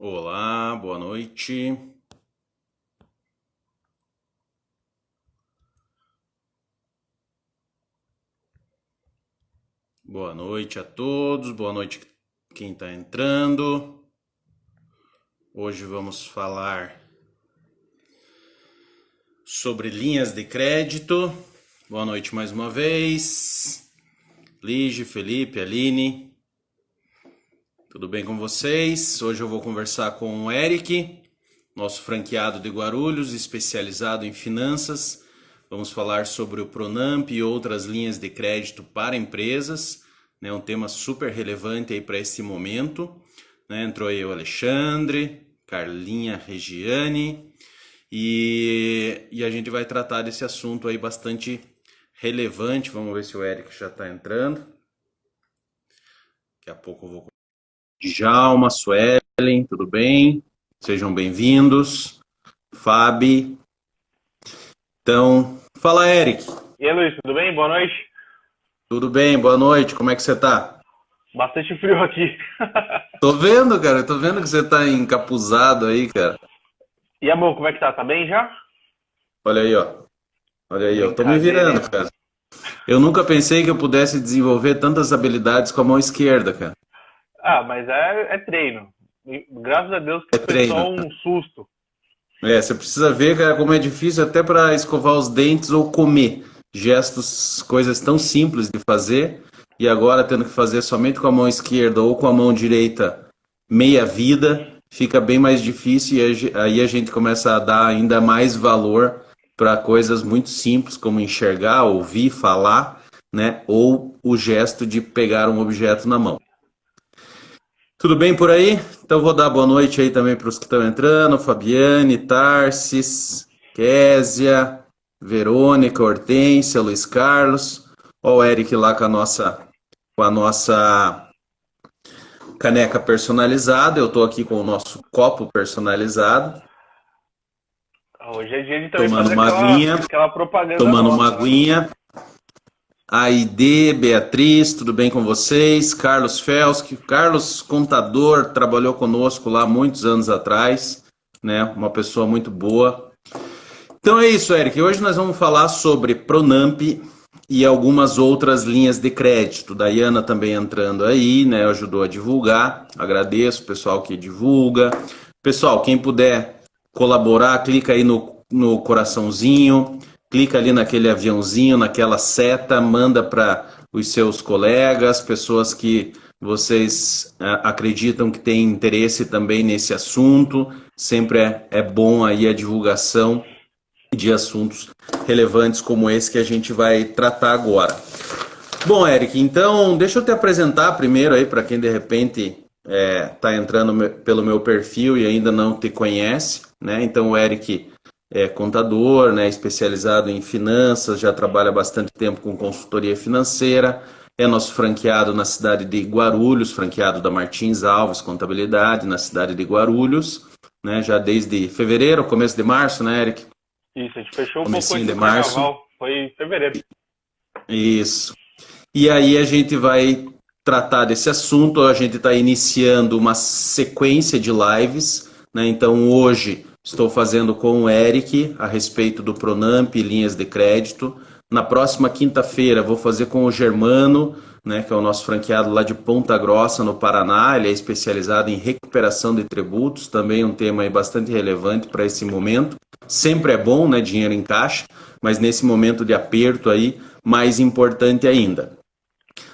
Olá, boa noite. Boa noite a todos, boa noite quem está entrando. Hoje vamos falar sobre linhas de crédito. Boa noite mais uma vez. Lige, Felipe, Aline. Tudo bem com vocês? Hoje eu vou conversar com o Eric, nosso franqueado de Guarulhos, especializado em finanças. Vamos falar sobre o Pronamp e outras linhas de crédito para empresas, né? Um tema super relevante aí para esse momento, né? Entrou aí o Alexandre, Carlinha Regiane e a gente vai tratar desse assunto aí bastante relevante. Vamos ver se o Eric já está entrando. Daqui a pouco eu vou... Djalma, Suelen, tudo bem? Sejam bem-vindos. Fabi. Então, fala, Eric. E aí, Luiz, tudo bem? Boa noite. Tudo bem, boa noite. Como é que você tá? Bastante frio aqui. Tô vendo, cara. Tô vendo que você tá encapuzado aí, cara. E a mão, como é que tá? Tá bem já? Olha aí, ó. Olha aí, eu tô me Brincadeira, virando, hein? cara. Eu nunca pensei que eu pudesse desenvolver tantas habilidades com a mão esquerda, cara. Ah, mas é treino. E graças a Deus É que foi treino. só um susto. Você precisa ver, cara, como é difícil até para escovar os dentes ou comer. Gestos, coisas tão simples de fazer, e agora tendo que fazer somente com a mão esquerda ou com a mão direita, meia vida, fica bem mais difícil e aí a gente começa a dar ainda mais valor para coisas muito simples, como enxergar, ouvir, falar, né? Ou o gesto de pegar um objeto na mão. Tudo bem por aí? Então vou dar boa noite aí também para os que estão entrando, Fabiane, Tarsis, Késia, Verônica, Hortência, Luiz Carlos. Ó o Eric lá com a nossa caneca personalizada. Eu estou aqui com o nosso copo personalizado, Hoje é dia de também tomando fazer uma aguinha, aquela propaganda tomando uma nossa, né? aguinha. Aide, Beatriz, tudo bem com vocês? Carlos Felski, Carlos contador, trabalhou conosco lá muitos anos atrás, né? Uma pessoa muito boa. Então é isso, Eric. Hoje nós vamos falar sobre Pronamp e algumas outras linhas de crédito. Daiana também entrando aí, né? Ajudou a divulgar. Agradeço o pessoal que divulga. Pessoal, quem puder colaborar, clica aí no coraçãozinho, clica ali naquele aviãozinho, naquela seta, manda para os seus colegas, pessoas que vocês acreditam que têm interesse também nesse assunto. Sempre é bom aí a divulgação de assuntos relevantes como esse que a gente vai tratar agora. Bom, Eric, então deixa eu te apresentar primeiro aí para quem de repente está entrando pelo meu perfil e ainda não te conhece, né? Então o Eric é contador, né, especializado em finanças, já trabalha bastante tempo com consultoria financeira, é nosso franqueado na cidade de Guarulhos, franqueado da Martins Alves Contabilidade, na cidade de Guarulhos, né, já desde fevereiro, começo de março, né, Eric? Isso, a gente fechou um pouco Comecinho antes de do março, carnaval. Foi em fevereiro. isso. E aí a gente vai tratar desse assunto. A gente está iniciando uma sequência de lives, né? Então hoje estou fazendo com o Eric a respeito do Pronamp e linhas de crédito. Na próxima quinta-feira vou fazer com o Germano, né, que é o nosso franqueado lá de Ponta Grossa, no Paraná. Ele é especializado em recuperação de tributos, também um tema aí bastante relevante para esse momento. Sempre é bom, né, dinheiro em caixa, mas nesse momento de aperto aí, mais importante ainda.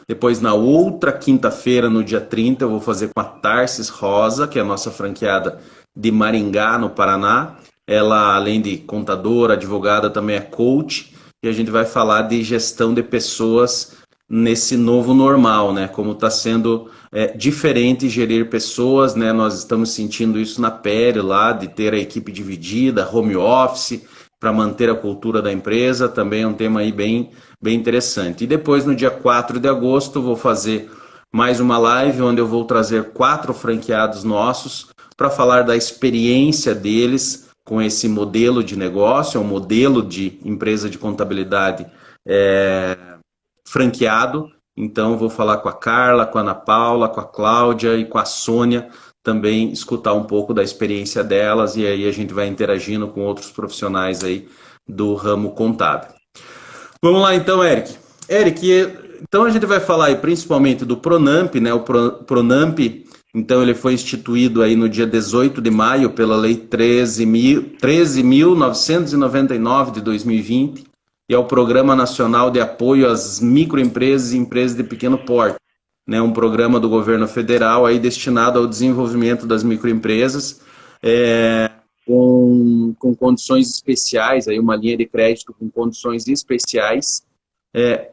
Depois, na outra quinta-feira, no dia 30, eu vou fazer com a Tarsis Rosa, que é a nossa franqueada de Maringá, no Paraná. Ela, além de contadora, advogada, também é coach. E a gente vai falar de gestão de pessoas nesse novo normal, né? Como está sendo diferente gerir pessoas, né? Nós estamos sentindo isso na pele lá, de ter a equipe dividida, home office, para manter a cultura da empresa. Também é um tema aí bem interessante. E depois, no dia 4 de agosto, vou fazer mais uma live onde eu vou trazer 4 franqueados nossos para falar da experiência deles com esse modelo de negócio, é um modelo de empresa de contabilidade franqueado. Então, vou falar com a Carla, com a Ana Paula, com a Cláudia e com a Sônia também escutar um pouco da experiência delas e aí a gente vai interagindo com outros profissionais aí do ramo contábil. Vamos lá então, Eric. Eric, então a gente vai falar aí principalmente do Pronamp, né? O Pronamp, então ele foi instituído aí no dia 18 de maio pela Lei 13.999 de 2020 e é o Programa Nacional de Apoio às Microempresas e Empresas de Pequeno Porte, né? Um programa do governo federal aí destinado ao desenvolvimento das microempresas, com condições especiais, aí uma linha de crédito com condições especiais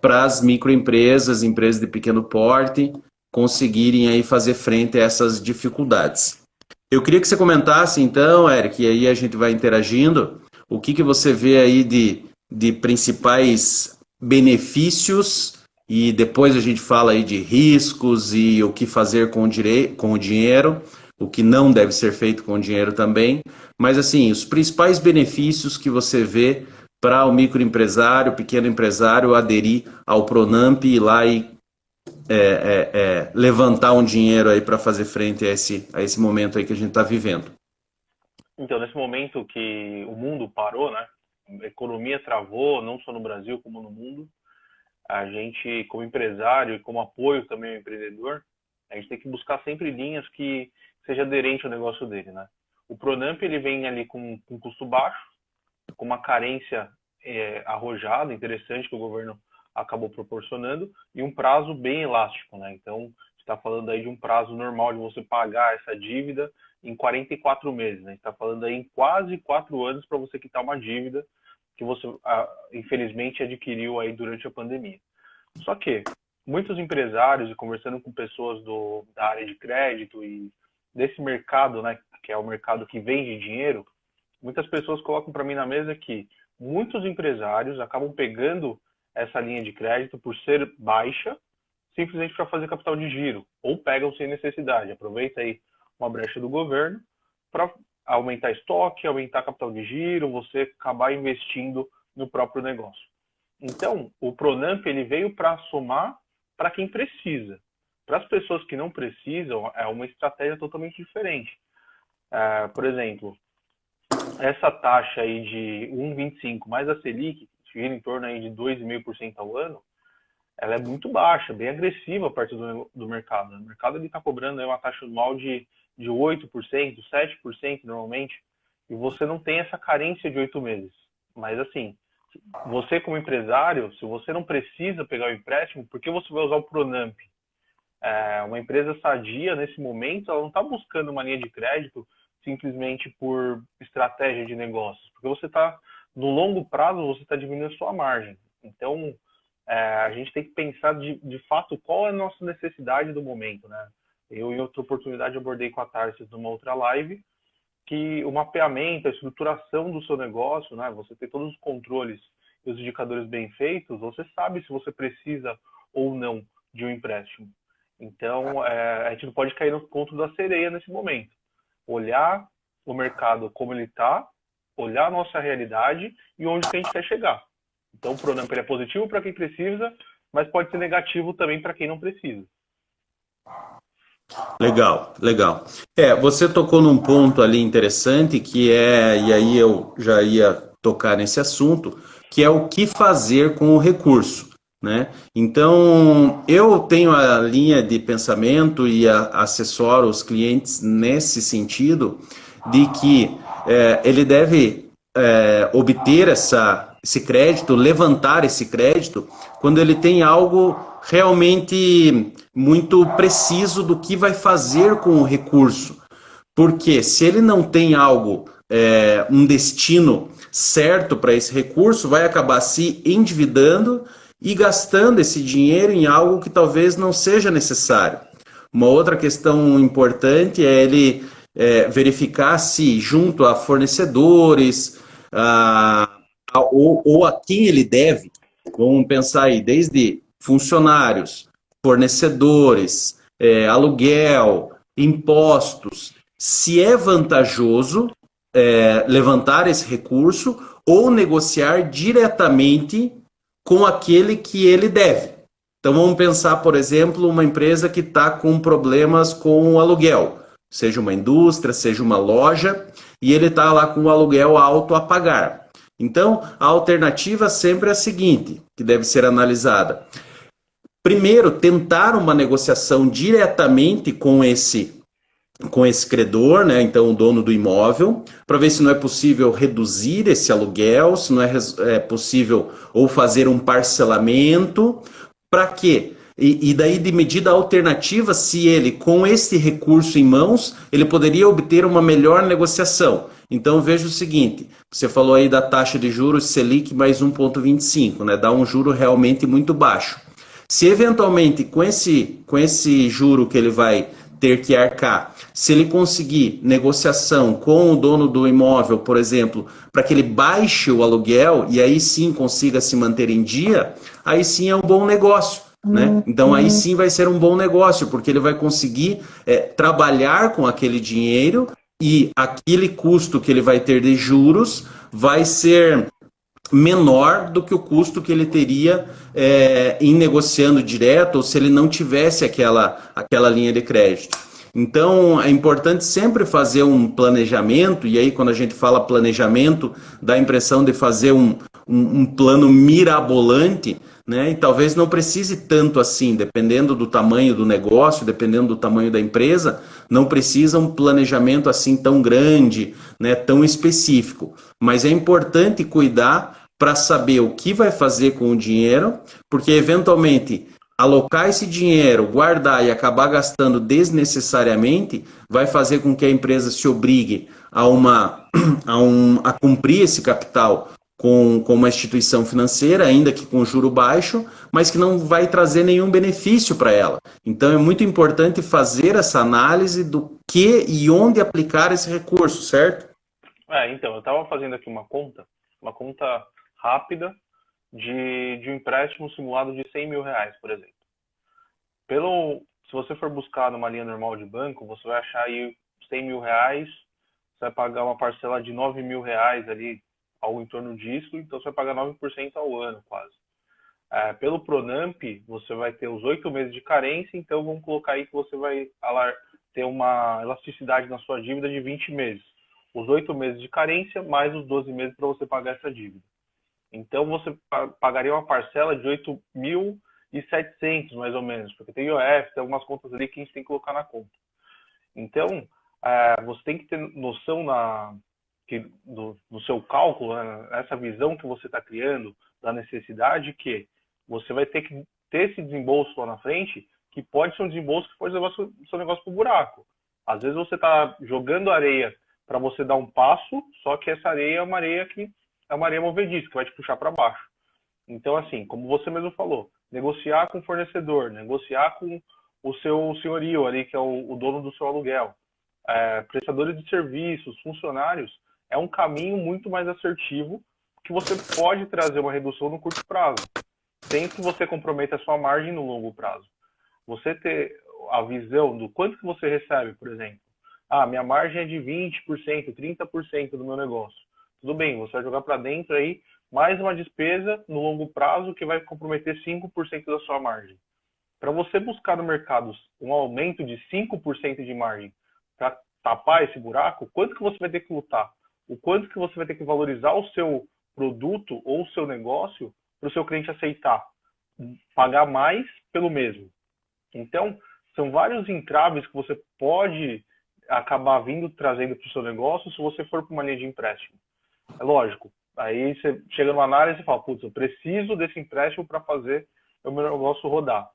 para as microempresas, empresas de pequeno porte, conseguirem aí fazer frente a essas dificuldades. Eu queria que você comentasse então, Eric, e aí a gente vai interagindo, o que você vê aí de principais benefícios e depois a gente fala aí de riscos e o que fazer com o dinheiro, o que não deve ser feito com o dinheiro também, mas assim, os principais benefícios que você vê para o microempresário, o pequeno empresário aderir ao Pronamp e ir lá e levantar um dinheiro aí para fazer frente a esse momento aí que a gente está vivendo. Então, nesse momento que o mundo parou, né? A economia travou, não só no Brasil como no mundo, a gente, como empresário e como apoio também ao empreendedor, a gente tem que buscar sempre linhas que seja aderente ao negócio dele, né? O Pronamp, ele vem ali com custo baixo, com uma carência arrojada, interessante, que o governo acabou proporcionando, e um prazo bem elástico, né? Então, está falando aí de um prazo normal de você pagar essa dívida em 44 meses, né? Está falando aí em quase 4 anos para você quitar uma dívida que você, infelizmente, adquiriu aí durante a pandemia. Só que muitos empresários, e conversando com pessoas da área de crédito e desse mercado, né, que é o mercado que vende dinheiro, muitas pessoas colocam para mim na mesa que muitos empresários acabam pegando essa linha de crédito por ser baixa, simplesmente para fazer capital de giro, ou pegam sem necessidade. Aproveita aí uma brecha do governo para aumentar estoque, aumentar capital de giro, você acabar investindo no próprio negócio. Então, o Pronamp, ele veio para somar para quem precisa. Para as pessoas que não precisam, é uma estratégia totalmente diferente. Por exemplo, essa taxa aí de 1,25 mais a Selic, que gira em torno aí de 2,5% ao ano, ela é muito baixa, bem agressiva a partir do mercado. O mercado está cobrando aí uma taxa anual de 8%, 7% normalmente, e você não tem essa carência de 8 meses. Mas assim, você como empresário, se você não precisa pegar o empréstimo, por que você vai usar o Pronamp? Uma empresa sadia, nesse momento, ela não está buscando uma linha de crédito simplesmente por estratégia de negócios, porque você está, no longo prazo, você está diminuindo a sua margem. Então, a gente tem que pensar de fato qual é a nossa necessidade do momento, né? Eu, em outra oportunidade, abordei com a Tarsis numa outra live que o mapeamento, a estruturação do seu negócio, né? Você ter todos os controles e os indicadores bem feitos, você sabe se você precisa ou não de um empréstimo. Então, a gente não pode cair no conto da sereia nesse momento. Olhar o mercado como ele está, olhar a nossa realidade e onde que a gente quer chegar. Então, o Pronamp é positivo para quem precisa, mas pode ser negativo também para quem não precisa. Legal, legal. Você tocou num ponto ali interessante e aí eu já ia tocar nesse assunto, que é o que fazer com o recurso, né? Então, eu tenho a linha de pensamento e assessoro os clientes nesse sentido de que ele deve obter esse crédito, levantar esse crédito, quando ele tem algo realmente muito preciso do que vai fazer com o recurso. Porque se ele não tem algo, um destino certo para esse recurso, vai acabar se endividando e gastando esse dinheiro em algo que talvez não seja necessário. Uma outra questão importante é ele verificar se junto a fornecedores ou a quem ele deve, vamos pensar aí, desde funcionários, fornecedores, aluguel, impostos, se é vantajoso levantar esse recurso ou negociar diretamente com aquele que ele deve. Então vamos pensar, por exemplo, uma empresa que está com problemas com o aluguel. seja uma indústria, seja uma loja, e ele está lá com o aluguel alto a pagar. Então, a alternativa sempre é a seguinte, que deve ser analisada. Primeiro, tentar uma negociação diretamente com esse credor, né? Então o dono do imóvel, para ver se não é possível reduzir esse aluguel, se não é possível ou fazer um parcelamento, para quê? E daí de medida alternativa, se ele com esse recurso em mãos, ele poderia obter uma melhor negociação. Então veja o seguinte, você falou aí da taxa de juros Selic mais 1,25, né? Dá um juro realmente muito baixo. Se eventualmente com esse juro que ele vai ter que arcar, se ele conseguir negociação com o dono do imóvel, por exemplo, para que ele baixe o aluguel e aí sim consiga se manter em dia, aí sim é um bom negócio. Né? Então aí sim vai ser um bom negócio, porque ele vai conseguir trabalhar com aquele dinheiro e aquele custo que ele vai ter de juros vai ser menor do que o custo que ele teria em negociando direto ou se ele não tivesse aquela linha de crédito. Então, é importante sempre fazer um planejamento, e aí quando a gente fala planejamento, dá a impressão de fazer um plano mirabolante, né? E talvez não precise tanto assim, dependendo do tamanho do negócio, dependendo do tamanho da empresa, não precisa um planejamento assim tão grande, né? Tão específico. Mas é importante cuidar para saber o que vai fazer com o dinheiro, porque eventualmente alocar esse dinheiro, guardar e acabar gastando desnecessariamente, vai fazer com que a empresa se obrigue a cumprir esse capital com uma instituição financeira, ainda que com juro baixo, mas que não vai trazer nenhum benefício para ela. Então é muito importante fazer essa análise do que e onde aplicar esse recurso, certo? Então, eu estava fazendo aqui uma conta rápida de um empréstimo simulado de 100 mil reais, por exemplo. Se você for buscar numa linha normal de banco, você vai achar aí 100 mil reais, você vai pagar uma parcela de 9 mil reais ali, algo em torno disso, então você vai pagar 9% ao ano, quase. Pelo Pronamp, você vai ter os 8 meses de carência, então vamos colocar aí que você vai ter uma elasticidade na sua dívida de 20 meses. Os 8 meses de carência, mais os 12 meses para você pagar essa dívida. Então, você pagaria uma parcela de 8.700, mais ou menos, porque tem IOF, tem algumas contas ali que a gente tem que colocar na conta. Então, você tem que ter noção no seu cálculo, né, essa visão que você está criando da necessidade, que você vai ter que ter esse desembolso lá na frente, que pode ser um desembolso que pode levar o seu negócio para o buraco. Às vezes você está jogando areia para você dar um passo, só que essa areia é uma areia que é uma areia movediça, que vai te puxar para baixo. Então, assim, como você mesmo falou, negociar com o fornecedor, negociar com o seu senhorio ali, que é o dono do seu aluguel, prestadores de serviços, funcionários, é um caminho muito mais assertivo que você pode trazer uma redução no curto prazo, sem que você comprometa a sua margem no longo prazo. Você ter a visão do quanto que você recebe, por exemplo. Minha margem é de 20%, 30% do meu negócio. Tudo bem, você vai jogar para dentro aí mais uma despesa no longo prazo que vai comprometer 5% da sua margem. Para você buscar no mercado um aumento de 5% de margem para tapar esse buraco, quanto que você vai ter que lutar? O quanto que você vai ter que valorizar o seu produto ou o seu negócio para o seu cliente aceitar? Pagar mais pelo mesmo. Então, são vários entraves que você pode acabar trazendo para o seu negócio se você for para uma linha de empréstimo. É lógico. Aí você chega numa análise e fala, putz, eu preciso desse empréstimo para fazer o meu negócio rodar.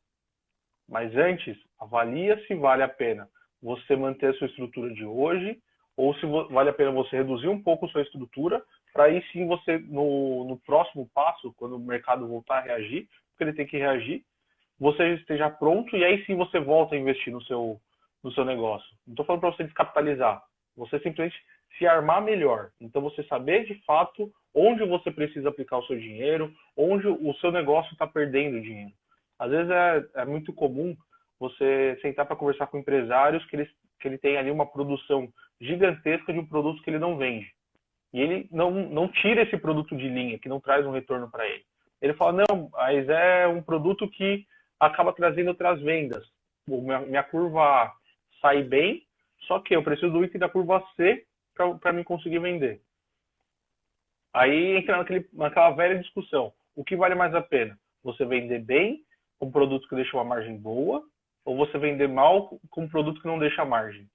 Mas antes, avalia se vale a pena você manter a sua estrutura de hoje ou se vale a pena você reduzir um pouco a sua estrutura para aí sim você, no próximo passo, quando o mercado voltar a reagir, porque ele tem que reagir, você esteja pronto e aí sim você volta a investir no seu negócio. Não estou falando para você descapitalizar. Você simplesmente se armar melhor. Então, você saber de fato onde você precisa aplicar o seu dinheiro, onde o seu negócio está perdendo dinheiro. Às vezes é muito comum você sentar para conversar com empresários que ele tem ali uma produção gigantesca de um produto que ele não vende. E ele não tira esse produto de linha, que não traz um retorno para ele. Ele fala, não, mas é um produto que acaba trazendo outras vendas. Minha curva A sai bem, só que eu preciso do item da curva C para mim conseguir vender. Aí entra naquela velha discussão. O que vale mais a pena? Você vender bem com um produto que deixa uma margem boa, ou você vender mal com um produto que não deixa margem?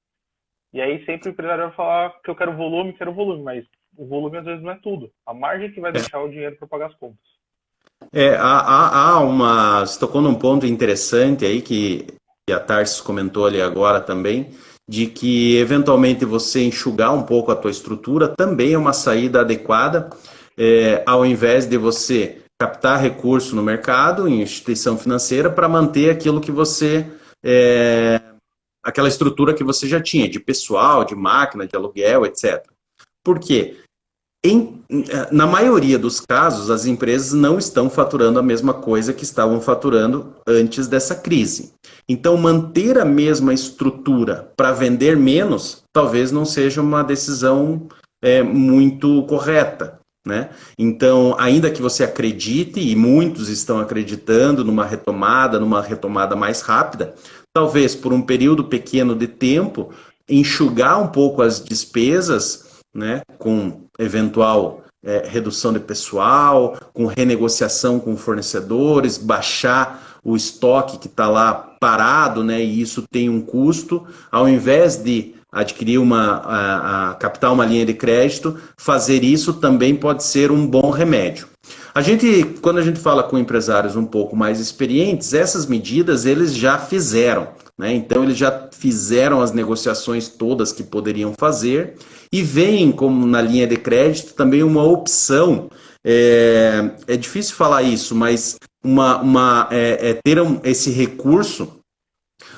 E aí sempre o empresário vai falar que eu quero volume, mas o volume às vezes não é tudo. A margem que vai deixar o dinheiro para pagar as contas. Você tocou num ponto interessante aí que a Tarsis comentou ali agora também, de que eventualmente você enxugar um pouco a tua estrutura também é uma saída adequada, ao invés de você captar recurso no mercado, em instituição financeira, para manter aquilo que você, aquela estrutura que você já tinha, de pessoal, de máquina, de aluguel, etc. Por quê? Na maioria dos casos, as empresas não estão faturando a mesma coisa que estavam faturando antes dessa crise. Então, manter a mesma estrutura para vender menos, talvez não seja uma decisão muito correta, né? Então, ainda que você acredite, e muitos estão acreditando numa retomada mais rápida, talvez por um período pequeno de tempo, enxugar um pouco as despesas, né, com eventual redução de pessoal, com renegociação com fornecedores, baixar o estoque que está lá parado, né, e isso tem um custo, ao invés de adquirir captar uma linha de crédito, fazer isso também pode ser um bom remédio. Quando a gente fala com empresários um pouco mais experientes, essas medidas eles já fizeram, né? Então eles já fizeram as negociações todas que poderiam fazer e veem como na linha de crédito também uma opção, é difícil falar isso, mas ter esse recurso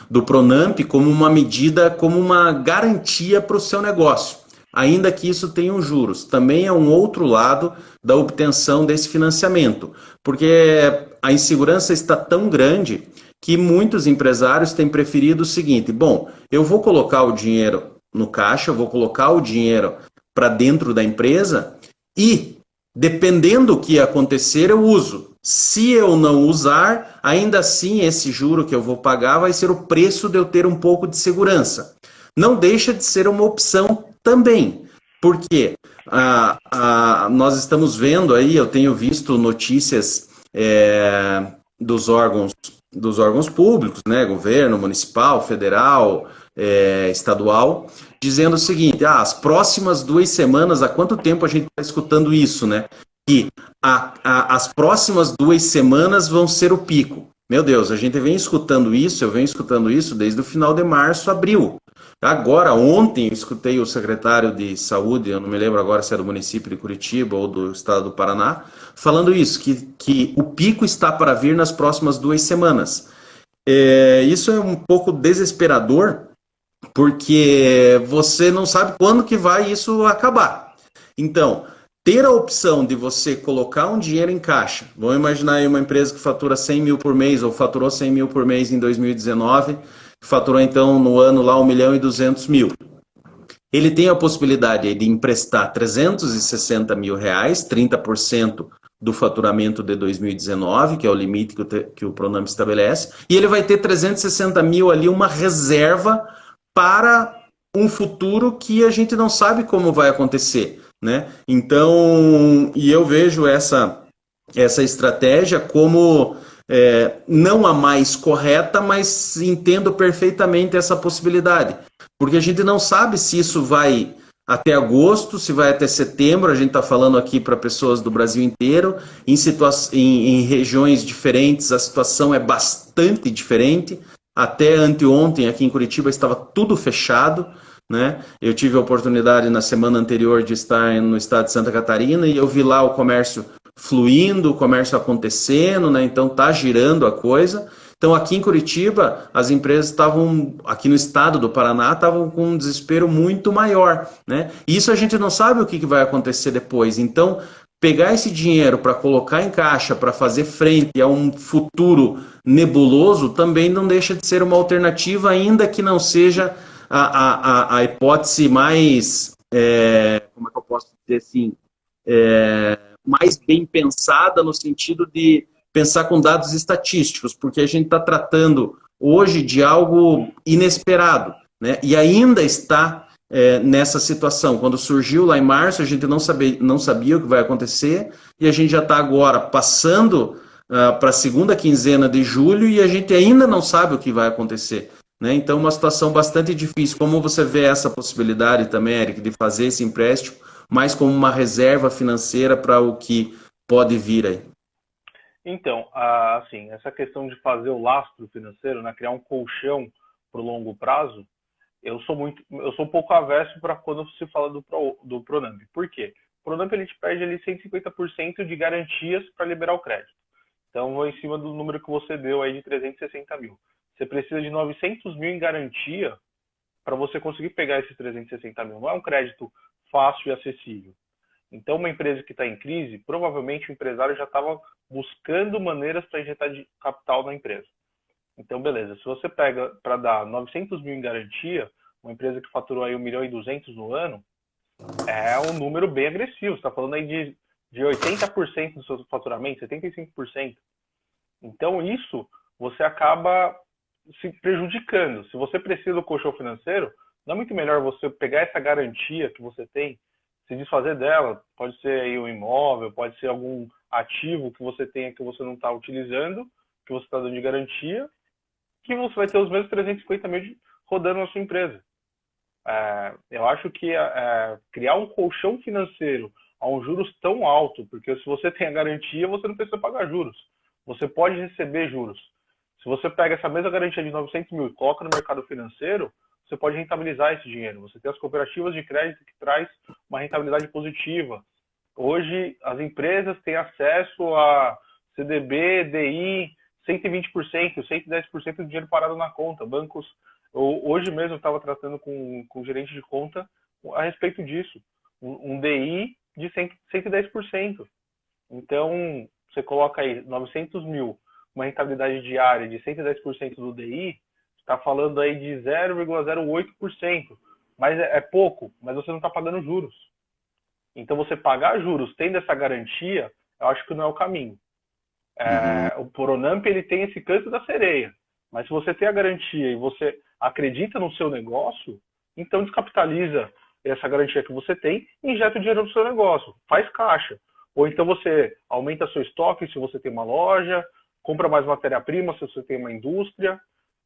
do Pronampe como uma medida, como uma garantia para o seu negócio, ainda que isso tenha um juros. Também é um outro lado da obtenção desse financiamento, porque a insegurança está tão grande que muitos empresários têm preferido o seguinte: bom, eu vou colocar o dinheiro no caixa, eu vou colocar o dinheiro para dentro da empresa e, dependendo do que acontecer, eu uso. Se eu não usar, ainda assim esse juro que eu vou pagar vai ser o preço de eu ter um pouco de segurança. Não deixa de ser uma opção também, porque nós estamos vendo aí, eu tenho visto notícias dos órgãos públicos, né, governo, municipal, federal, estadual, dizendo o seguinte: as próximas 2 semanas, há quanto tempo a gente está escutando isso, né? Que as próximas 2 semanas vão ser o pico. Meu Deus, eu venho escutando isso desde o final de março, abril. Agora, ontem, eu escutei o secretário de saúde, eu não me lembro agora se é do município de Curitiba ou do estado do Paraná, falando isso, que o pico está para vir nas próximas 2 semanas. Isso é um pouco desesperador, porque você não sabe quando que vai isso acabar. Então, ter a opção de você colocar um dinheiro em caixa, vamos imaginar aí uma empresa que fatura 100 mil por mês, ou faturou 100 mil por mês em 2019, faturou então no ano lá 1.200.000. Ele tem a possibilidade de emprestar 360 mil reais, 30% do faturamento de 2019, que é o limite que o Pronampe estabelece, e ele vai ter 360 mil ali, uma reserva para um futuro que a gente não sabe como vai acontecer, né? Então, e eu vejo essa estratégia como não a mais correta, mas entendo perfeitamente essa possibilidade, porque a gente não sabe se isso vai até agosto, se vai até setembro. A gente está falando aqui para pessoas do Brasil inteiro, em regiões diferentes a situação é bastante diferente. Até anteontem aqui em Curitiba estava tudo fechado, né? Eu tive a oportunidade na semana anterior de estar no estado de Santa Catarina e eu vi lá o comércio fluindo, o comércio acontecendo, né? Então tá girando a coisa. Então aqui em Curitiba as empresas estavam, aqui no estado do Paraná, estavam com um desespero muito maior, né? E isso a gente não sabe o que vai acontecer depois. Então pegar esse dinheiro para colocar em caixa, para fazer frente a um futuro nebuloso, também não deixa de ser uma alternativa, ainda que não seja a hipótese mais, como é que eu posso dizer assim, mais bem pensada, no sentido de pensar com dados estatísticos, porque a gente está tratando hoje de algo inesperado. né? E ainda está nessa situação. Quando surgiu lá em março, a gente não sabia o que vai acontecer, e a gente já está agora passando para a segunda quinzena de julho e a gente ainda não sabe o que vai acontecer. Né? Então, uma situação bastante difícil. Como você vê essa possibilidade também, Eric, de fazer esse empréstimo, mais como uma reserva financeira para o que pode vir aí? Então, assim, essa questão de fazer o lastro financeiro, né, criar um colchão para o longo prazo, eu sou um pouco avesso para quando se fala do Pronamp. Por quê? O Pronamp ele te pede ali 150% de garantias para liberar o crédito. Então, vou em cima do número que você deu aí de 360 mil. Você precisa de 900 mil em garantia para você conseguir pegar esses 360 mil. Não é um crédito fácil e acessível. Então, uma empresa que está em crise, provavelmente o empresário já estava buscando maneiras para injetar de capital na empresa. Então, beleza. Se você pega para dar 900 mil em garantia, uma empresa que faturou aí 1 milhão e 200 no ano, é um número bem agressivo. Você está falando aí de 80% do seu faturamento, 75%. Então, isso você acaba se prejudicando. Se você precisa do colchão financeiro, não é muito melhor você pegar essa garantia que você tem, se desfazer dela? Pode ser aí um imóvel, pode ser algum ativo que você tenha que você não está utilizando, que você está dando de garantia, que você vai ter os mesmos 350 mil rodando na sua empresa. Eu acho que criar um colchão financeiro a um juros tão alto, porque se você tem a garantia, você não precisa pagar juros. Você pode receber juros. Se você pega essa mesma garantia de 900 mil e coloca no mercado financeiro, você pode rentabilizar esse dinheiro. Você tem as cooperativas de crédito que traz uma rentabilidade positiva. Hoje, as empresas têm acesso a CDB, DI, 120%, 110% do dinheiro parado na conta. Bancos, hoje mesmo eu estava tratando com o gerente de conta a respeito disso. Um DI de 110%. Então, você coloca aí 900 mil, uma rentabilidade diária de 110% do DI, está falando aí de 0,08%. Mas é pouco, mas você não está pagando juros. Então, você pagar juros tendo essa garantia, eu acho que não é o caminho. O Pronamp ele tem esse canto da sereia. Mas se você tem a garantia e você acredita no seu negócio, então descapitaliza essa garantia que você tem e injeta o dinheiro no seu negócio. Faz caixa. Ou então você aumenta seu estoque se você tem uma loja, compra mais matéria-prima se você tem uma indústria.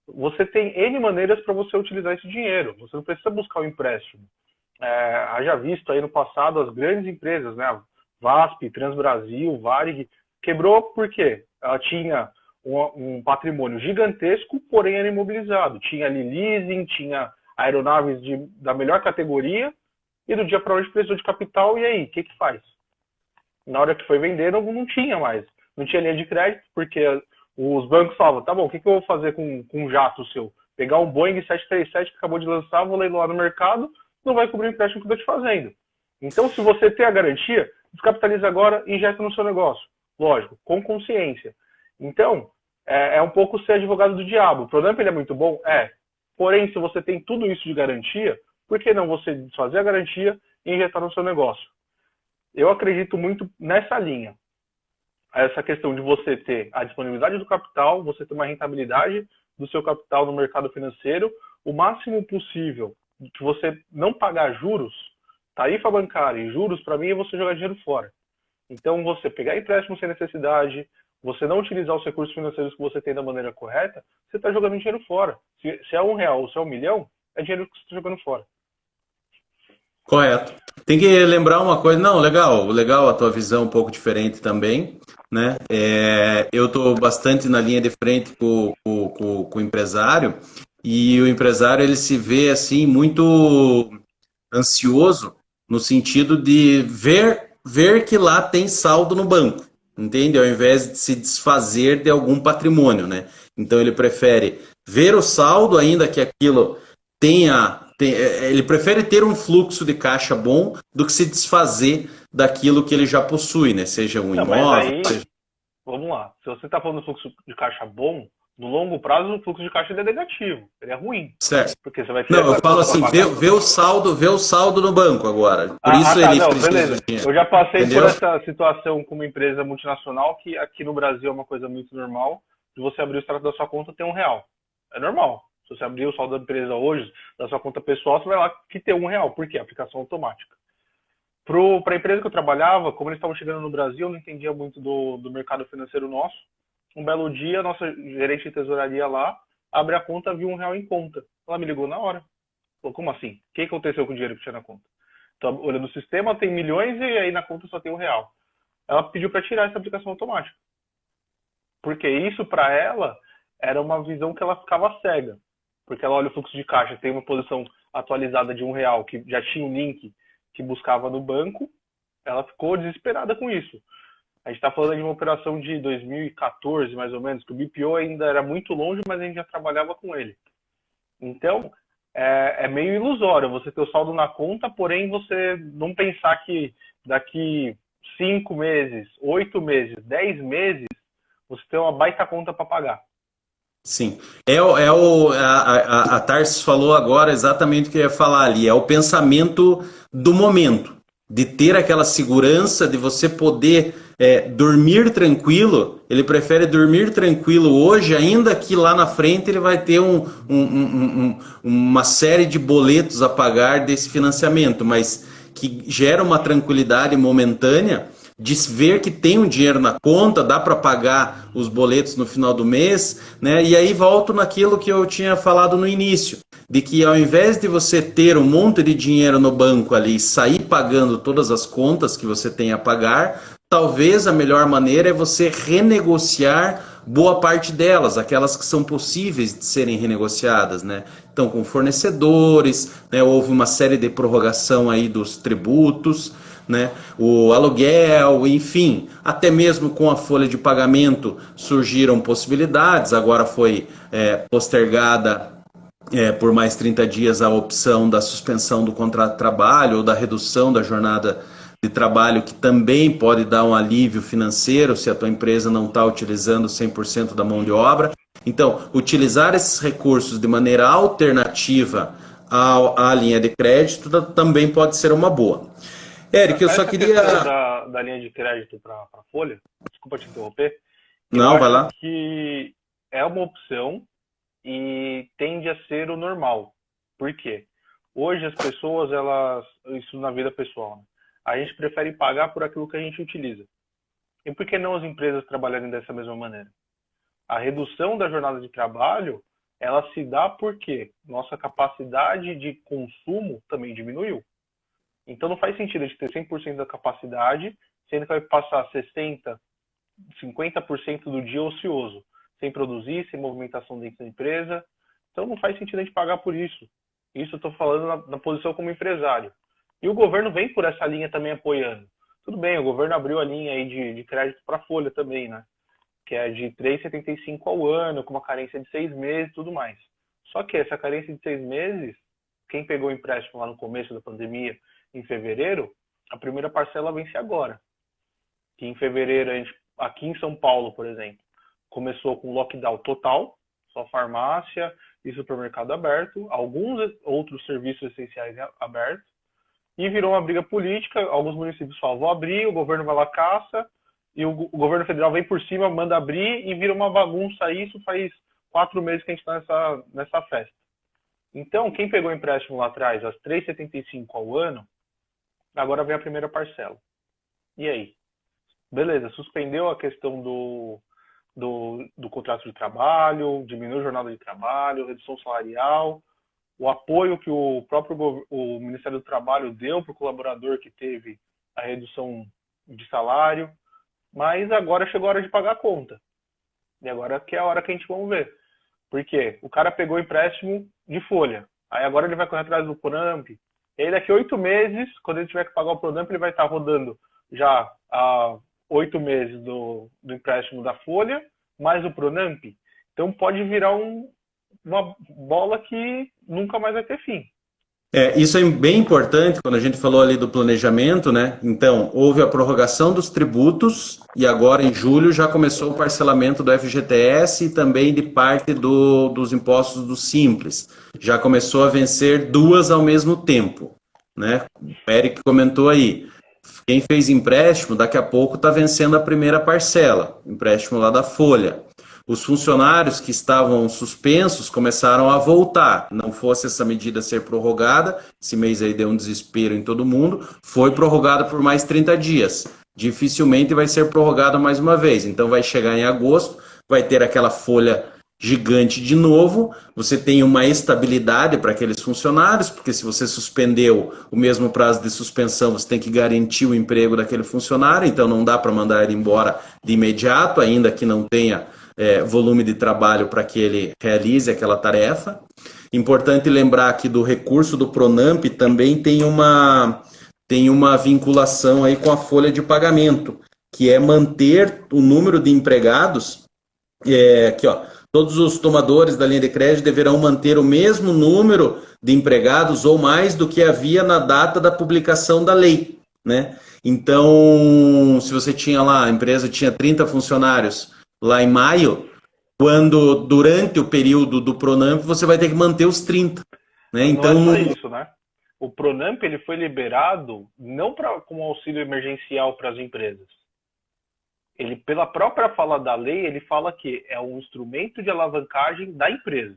Você tem N maneiras para você utilizar esse dinheiro. Você não precisa buscar um empréstimo. Haja visto aí no passado as grandes empresas, né? VASP, Transbrasil, Varig, quebrou por quê? Ela tinha um patrimônio gigantesco, porém era imobilizado. Tinha ali leasing, tinha aeronaves da melhor categoria, e do dia para hoje precisou de capital, e aí, o que faz? Na hora que foi vender, não tinha mais. Não tinha linha de crédito, porque os bancos falavam, tá bom, o que eu vou fazer com um jato seu? Pegar um Boeing 737 que acabou de lançar, vou leiloar no mercado, não vai cobrir o empréstimo que eu estou te fazendo. Então, se você tem a garantia, descapitaliza agora e injeta no seu negócio. Lógico, com consciência. Então, é um pouco ser advogado do diabo. O Pronamp ele é muito bom? Porém, se você tem tudo isso de garantia, por que não você desfazer a garantia e injetar no seu negócio? Eu acredito muito nessa linha. Essa questão de você ter a disponibilidade do capital, você ter uma rentabilidade do seu capital no mercado financeiro, o máximo possível que você não pagar juros, tarifa bancária e juros, para mim, é você jogar dinheiro fora. Então, você pegar empréstimo sem necessidade, você não utilizar os recursos financeiros que você tem da maneira correta, você está jogando dinheiro fora. Se é R$1 ou se é 1 milhão, é dinheiro que você está jogando fora. Correto. Tem que lembrar uma coisa, não, legal a tua visão um pouco diferente também, né? Eu estou bastante na linha de frente com o empresário, e o empresário ele se vê assim muito ansioso no sentido de ver que lá tem saldo no banco, entende? Ao invés de se desfazer de algum patrimônio, né? Então ele prefere ver o saldo, ainda que aquilo ele prefere ter um fluxo de caixa bom do que se desfazer daquilo que ele já possui, né? Seja um Não, mas imóvel, aí, vamos lá. Se você está falando do fluxo de caixa bom, no longo prazo o fluxo de caixa ele é negativo, ele é ruim. certo? Porque você vai ter Não, eu falo essa assim, vê o saldo no banco agora. Por isso tá, ele não, precisa beleza. do dinheiro. Eu já passei Entendeu? por essa situação com uma empresa multinacional que aqui no Brasil é uma coisa muito normal, de você abrir o extrato da sua conta e ter R$1. É normal. Se você abrir o saldo da empresa hoje, da sua conta pessoal, você vai lá que tem R$ 1. Por quê? Aplicação automática. Para a empresa que eu trabalhava, como eles estavam chegando no Brasil, eu não entendia muito do mercado financeiro nosso. Um belo dia, nossa gerente de tesouraria lá abre a conta, viu R$ 1 em conta. Ela me ligou na hora. Falou, como assim? O que aconteceu com o dinheiro que tinha na conta? Então, olhando o sistema, tem milhões e aí na conta só tem R$ 1. Ela pediu para tirar essa aplicação automática. Porque isso, para ela, era uma visão que ela ficava cega. Porque ela olha o fluxo de caixa, tem uma posição atualizada de R$ 1, que já tinha um link que buscava no banco, ela ficou desesperada com isso. A gente está falando de uma operação de 2014, mais ou menos, que o BPO ainda era muito longe, mas a gente já trabalhava com ele. Então, é meio ilusório você ter o saldo na conta, porém você não pensar que daqui 5 meses, 8 meses, 10 meses, você tem uma baita conta para pagar. Sim. A Tarsis falou agora exatamente o que eu ia falar ali. É o pensamento do momento, de ter aquela segurança, de você poder dormir tranquilo. Ele prefere dormir tranquilo hoje, ainda que lá na frente ele vai ter uma série de boletos a pagar desse financiamento, mas que gera uma tranquilidade momentânea de ver que tem um dinheiro na conta, dá para pagar os boletos no final do mês, né? E aí volto naquilo que eu tinha falado no início, de que ao invés de você ter um monte de dinheiro no banco ali e sair pagando todas as contas que você tem a pagar, talvez a melhor maneira é você renegociar boa parte delas, aquelas que são possíveis de serem renegociadas, né? Então, com fornecedores, né? Houve uma série de prorrogação aí dos tributos, né? O aluguel, enfim, até mesmo com a folha de pagamento surgiram possibilidades. Agora foi postergada por mais 30 dias a opção da suspensão do contrato de trabalho ou da redução da jornada de trabalho, que também pode dar um alívio financeiro se a tua empresa não está utilizando 100% da mão de obra. Então, utilizar esses recursos de maneira alternativa à linha de crédito também pode ser uma boa. Érico, eu só queria... Da linha de crédito para a Folha, desculpa te interromper. Não, vai lá. Que é uma opção e tende a ser o normal. Por quê? Hoje as pessoas, isso na vida pessoal, né? A gente prefere pagar por aquilo que a gente utiliza. E por que não as empresas trabalharem dessa mesma maneira? A redução da jornada de trabalho, ela se dá porque nossa capacidade de consumo também diminuiu. Então não faz sentido a gente ter 100% da capacidade, sendo que vai passar 60%, 50% do dia ocioso, sem produzir, sem movimentação dentro da empresa. Então não faz sentido a gente pagar por isso. Isso eu estou falando na posição como empresário. E o governo vem por essa linha também apoiando. Tudo bem, o governo abriu a linha aí de crédito para a Folha também, né? Que é de 3,75 ao ano, com uma carência de 6 meses e tudo mais. Só que essa carência de 6 meses, quem pegou o empréstimo lá no começo da pandemia, em fevereiro, a primeira parcela vence agora. Que em fevereiro, aqui em São Paulo, por exemplo, começou com lockdown total, só farmácia e supermercado aberto, alguns outros serviços essenciais abertos, e virou uma briga política. Alguns municípios falam, vou abrir, o governo vai lá, caça, e o governo federal vem por cima, manda abrir, e vira uma bagunça. Isso faz 4 meses que a gente está nessa festa. Então, quem pegou o empréstimo lá atrás, às 3,75 ao ano, agora vem a primeira parcela. E aí? Beleza, suspendeu a questão do contrato de trabalho, diminuiu a jornada de trabalho, redução salarial, o apoio que o próprio Ministério do Trabalho deu para o colaborador que teve a redução de salário, mas agora chegou a hora de pagar a conta. E agora que é a hora que a gente vai ver. Por quê? O cara pegou o empréstimo de folha, aí agora ele vai correr atrás do Pronamp, e aí daqui 8 meses, quando ele tiver que pagar o Pronamp, ele vai estar rodando já há 8 meses do empréstimo da folha, mais o Pronamp. Então pode virar uma bola que nunca mais vai ter fim. Isso é bem importante quando a gente falou ali do planejamento, né? Então, houve a prorrogação dos tributos e agora em julho já começou o parcelamento do FGTS e também de parte dos impostos do Simples. Já começou a vencer 2 ao mesmo tempo, né? O Eric comentou aí. Quem fez empréstimo, daqui a pouco está vencendo a primeira parcela, empréstimo lá da Folha. os funcionários que estavam suspensos começaram a voltar. Não fosse essa medida ser prorrogada, esse mês aí deu um desespero em todo mundo, foi prorrogada por mais 30 dias. Dificilmente vai ser prorrogada mais uma vez. Então vai chegar em agosto, vai ter aquela folha gigante de novo, você tem uma estabilidade para aqueles funcionários, porque se você suspendeu o mesmo prazo de suspensão, você tem que garantir o emprego daquele funcionário, então não dá para mandar ele embora de imediato, ainda que não tenha volume de trabalho para que ele realize aquela tarefa. Importante lembrar que do recurso do Pronamp também tem uma vinculação aí com a folha de pagamento, que é manter o número de empregados, aqui ó, todos os tomadores da linha de crédito deverão manter o mesmo número de empregados ou mais do que havia na data da publicação da lei, né? Então, se você tinha lá, a empresa tinha 30 funcionários lá em maio, quando durante o período do Pronamp você vai ter que manter os 30, né? Então, não é só isso, né? O Pronamp ele foi liberado não como auxílio emergencial para as empresas. Ele, pela própria fala da lei, ele fala que é um instrumento de alavancagem da empresa.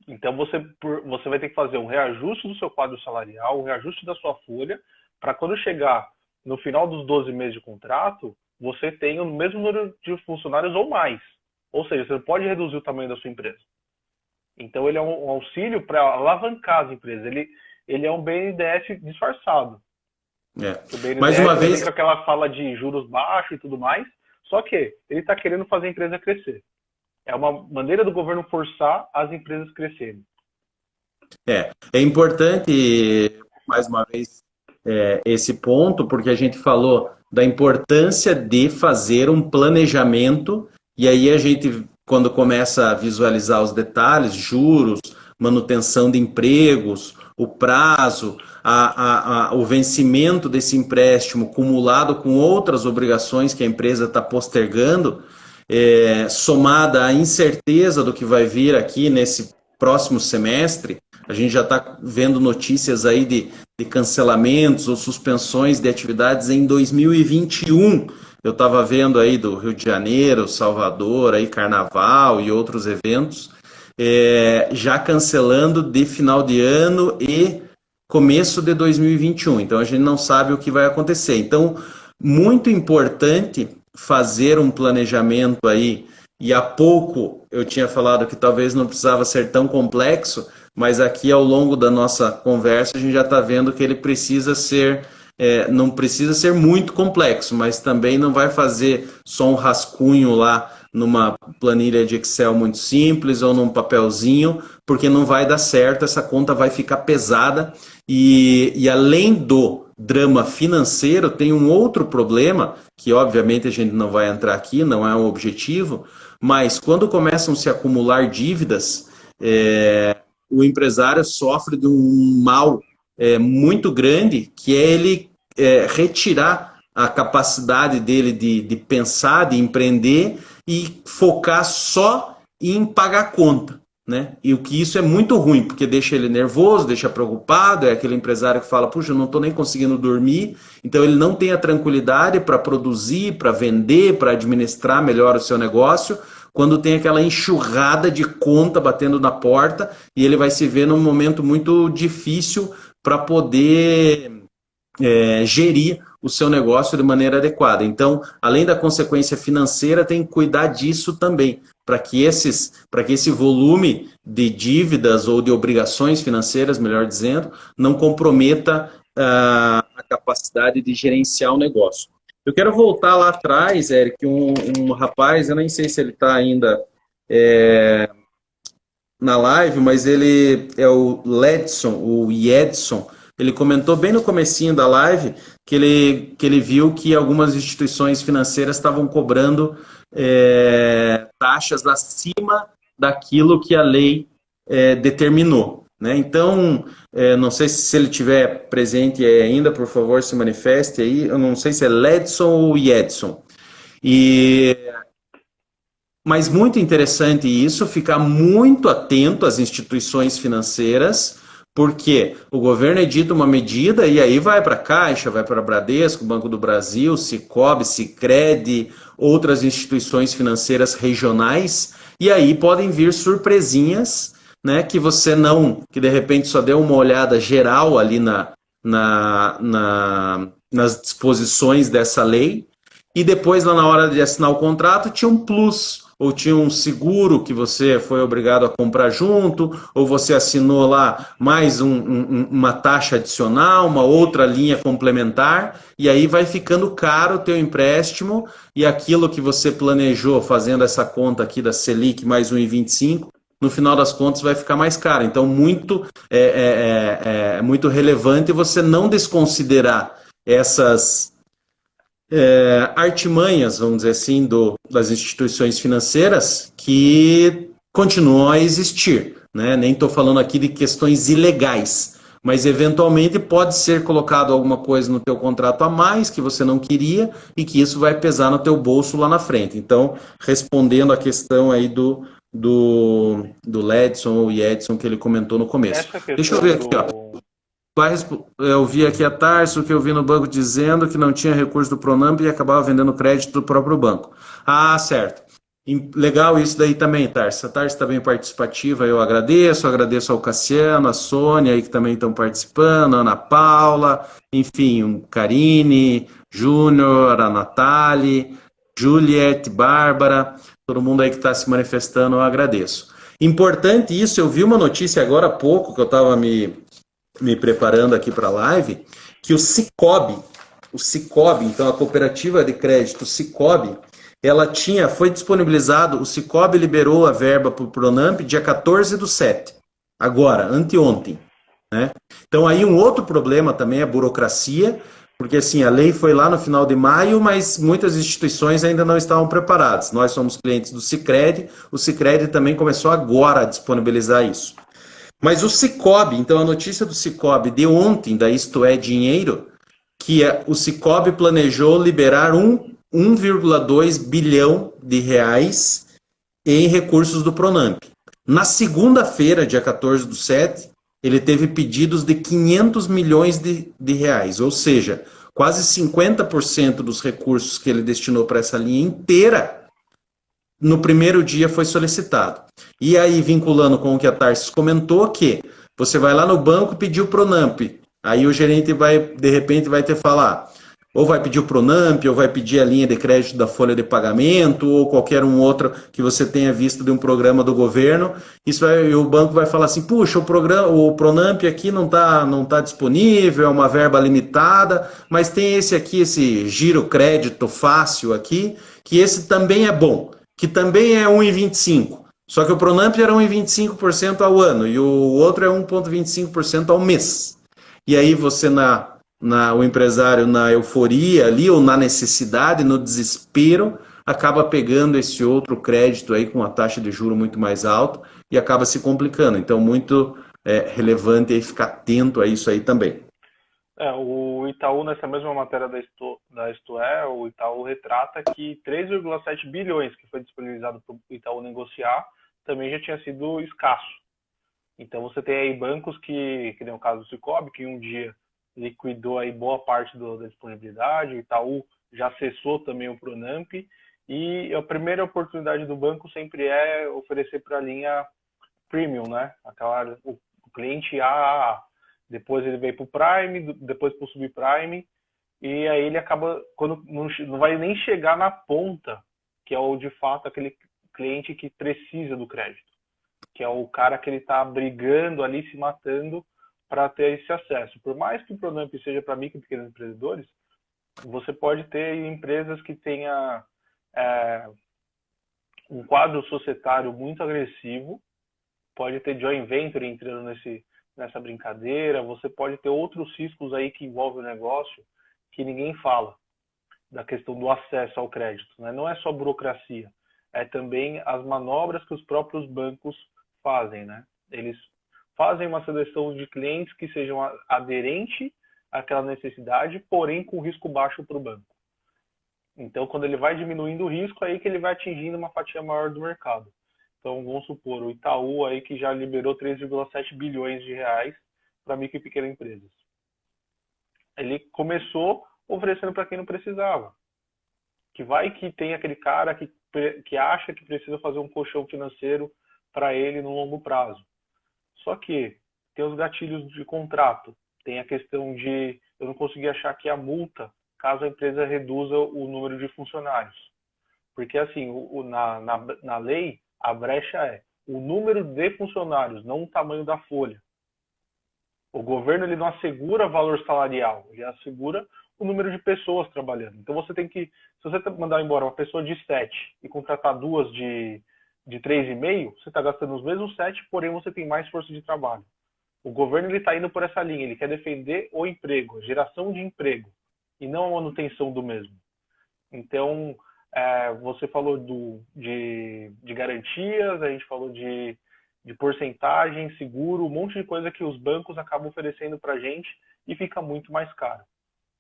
Então, você vai ter que fazer um reajuste do seu quadro salarial, um reajuste da sua folha, para quando chegar no final dos 12 meses de contrato, você tenha o mesmo número de funcionários ou mais. Ou seja, você pode reduzir o tamanho da sua empresa. Então, ele é um auxílio para alavancar as empresas. Ele é um BNDES disfarçado. O BNDES, mais uma vez, com aquela fala de juros baixos e tudo mais, só que ele está querendo fazer a empresa crescer. É uma maneira do governo forçar as empresas crescerem. É importante, mais uma vez, esse ponto, porque a gente falou da importância de fazer um planejamento, e aí a gente, quando começa a visualizar os detalhes, juros, manutenção de empregos, o prazo, o vencimento desse empréstimo cumulado com outras obrigações que a empresa está postergando, somada à incerteza do que vai vir aqui nesse próximo semestre, a gente já está vendo notícias aí de cancelamentos ou suspensões de atividades em 2021. Eu estava vendo aí do Rio de Janeiro, Salvador, aí Carnaval e outros eventos, já cancelando de final de ano e começo de 2021. Então a gente não sabe o que vai acontecer. Então, muito importante fazer um planejamento aí, e há pouco eu tinha falado que talvez não precisava ser tão complexo, mas aqui ao longo da nossa conversa a gente já está vendo que ele precisa ser, não precisa ser muito complexo, mas também não vai fazer só um rascunho lá numa planilha de Excel muito simples ou num papelzinho, porque não vai dar certo, essa conta vai ficar pesada e além do drama financeiro, tem um outro problema, que obviamente a gente não vai entrar aqui, não é um objetivo, mas quando começam a se acumular dívidas, o empresário sofre de um mal muito grande, que é ele retirar a capacidade dele de pensar, de empreender e focar só em pagar a conta, né? E o que isso é muito ruim, porque deixa ele nervoso, deixa preocupado, é aquele empresário que fala, puxa, eu não estou nem conseguindo dormir, então ele não tem a tranquilidade para produzir, para vender, para administrar melhor o seu negócio, quando tem aquela enxurrada de conta batendo na porta e ele vai se ver num momento muito difícil para poder gerir o seu negócio de maneira adequada. Então, além da consequência financeira, tem que cuidar disso também, para que esse volume de dívidas ou de obrigações financeiras, melhor dizendo, não comprometa a capacidade de gerenciar o negócio. Eu quero voltar lá atrás, Eric, um rapaz, eu nem sei se ele está ainda na live, mas ele é o Edson, ele comentou bem no comecinho da live que ele viu que algumas instituições financeiras estavam cobrando taxas acima daquilo que a lei determinou, né? Então, não sei se ele estiver presente ainda, por favor, se manifeste aí. Eu não sei se é Ledson ou Edson. Mas muito interessante isso, ficar muito atento às instituições financeiras, porque o governo edita uma medida e aí vai para a Caixa, vai para a Bradesco, Banco do Brasil, Sicob, Sicredi, outras instituições financeiras regionais, e aí podem vir surpresinhas, né, que você não, que de repente só deu uma olhada geral ali nas disposições dessa lei, e depois, lá na hora de assinar o contrato, tinha um plus, ou tinha um seguro que você foi obrigado a comprar junto, ou você assinou lá mais uma taxa adicional, uma outra linha complementar, e aí vai ficando caro o teu empréstimo, e aquilo que você planejou fazendo essa conta aqui da Selic mais 1,25, no final das contas vai ficar mais caro. Então, muito relevante você não desconsiderar essas artimanhas, vamos dizer assim, das instituições financeiras que continuam a existir. Né? Nem estou falando aqui de questões ilegais, mas eventualmente pode ser colocado alguma coisa no teu contrato a mais que você não queria e que isso vai pesar no teu bolso lá na frente. Então, respondendo a questão aí do Ledson ou Edson que ele comentou no começo. Essa Deixa eu ver questão aqui, ó. do... Eu vi aqui a Tarso que eu vi no banco dizendo que não tinha recurso do Pronamp e acabava vendendo crédito do próprio banco. Ah, certo. Legal isso daí também, Tarso. A Tarso está bem participativa, eu agradeço ao Cassiano, a Sônia aí que também estão participando, a Ana Paula, enfim, o Karine, Júnior, a Natália, Juliette, Bárbara, todo mundo aí que está se manifestando, eu agradeço. Importante isso, eu vi uma notícia agora há pouco que eu estava me preparando aqui para a live, que o Cicobi, então a cooperativa de crédito Cicobi, foi disponibilizado, o Cicobi liberou a verba para o Pronamp dia 14/7, agora, anteontem. Né? Então aí um outro problema também é a burocracia, porque assim, a lei foi lá no final de maio, mas muitas instituições ainda não estavam preparadas. Nós somos clientes do Sicredi, o Sicredi também começou agora a disponibilizar isso. Mas o Cicobi, então a notícia do Cicobi de ontem, da Isto É Dinheiro, o Cicobi planejou liberar 1,2 bilhão de reais em recursos do Pronamp. Na segunda-feira, dia 14/7, ele teve pedidos de 500 milhões de reais, ou seja, quase 50% dos recursos que ele destinou para essa linha inteira no primeiro dia foi solicitado. E aí, vinculando com o que a Tarsis comentou, que você vai lá no banco pedir o Pronamp. Aí o gerente vai, de repente, vai te falar, ou vai pedir o Pronamp, ou vai pedir a linha de crédito da folha de pagamento, ou qualquer um outro que você tenha visto de um programa do governo. E o banco vai falar assim, puxa, o Pronamp aqui não tá disponível, é uma verba limitada, mas tem esse aqui, esse giro crédito fácil aqui, que esse também é bom, que também é 1,25. Só que o Pronamp era 1,25% ao ano e o outro é 1,25% ao mês. E aí você, o empresário na euforia ali, ou na necessidade, no desespero, acaba pegando esse outro crédito aí com a taxa de juro muito mais alta e acaba se complicando. Então, muito relevante aí ficar atento a isso aí também. O Itaú, nessa mesma matéria da Isto É, o Itaú retrata que 3,7 bilhões que foi disponibilizado para o Itaú negociar também já tinha sido escasso. Então você tem aí bancos que nem o caso do Cicobi, que em um dia liquidou aí boa parte da disponibilidade, o Itaú já cessou também o Pronamp, e a primeira oportunidade do banco sempre é oferecer para a linha Premium, né? O cliente AAA. Depois ele veio para o Prime, depois para o Subprime, e aí ele acaba, quando não vai nem chegar na ponta, que é o de fato aquele cliente que precisa do crédito, que é o cara que ele está brigando ali, se matando para ter esse acesso. Por mais que o Pronamp seja para micro e pequenos empreendedores, você pode ter empresas que tenha um quadro societário muito agressivo, pode ter joint venture entrando nessa brincadeira, você pode ter outros riscos aí que envolvem o negócio que ninguém fala, da questão do acesso ao crédito. Né? Não é só burocracia, é também as manobras que os próprios bancos fazem. Né? Eles fazem uma seleção de clientes que sejam aderentes àquela necessidade, porém com risco baixo para o banco. Então, quando ele vai diminuindo o risco, é aí que ele vai atingindo uma fatia maior do mercado. Então, vamos supor, o Itaú aí que já liberou 3,7 bilhões de reais para micro e pequenas empresas. Ele começou oferecendo para quem não precisava, que vai que tem aquele cara que acha que precisa fazer um colchão financeiro para ele no longo prazo. Só que tem os gatilhos de contrato, tem a questão de eu não conseguir achar que a multa caso a empresa reduza o número de funcionários. Porque, assim, na lei, a brecha é o número de funcionários, não o tamanho da folha. O governo ele não assegura valor salarial, ele assegura o número de pessoas trabalhando. Então, você tem que, se você mandar embora uma pessoa de 7 e contratar duas de 3,5, você está gastando os mesmos 7, porém você tem mais força de trabalho. O governo está indo por essa linha, ele quer defender o emprego, a geração de emprego, e não a manutenção do mesmo. Então, você falou de garantias, a gente falou de porcentagem, seguro, um monte de coisa que os bancos acabam oferecendo para a gente e fica muito mais caro.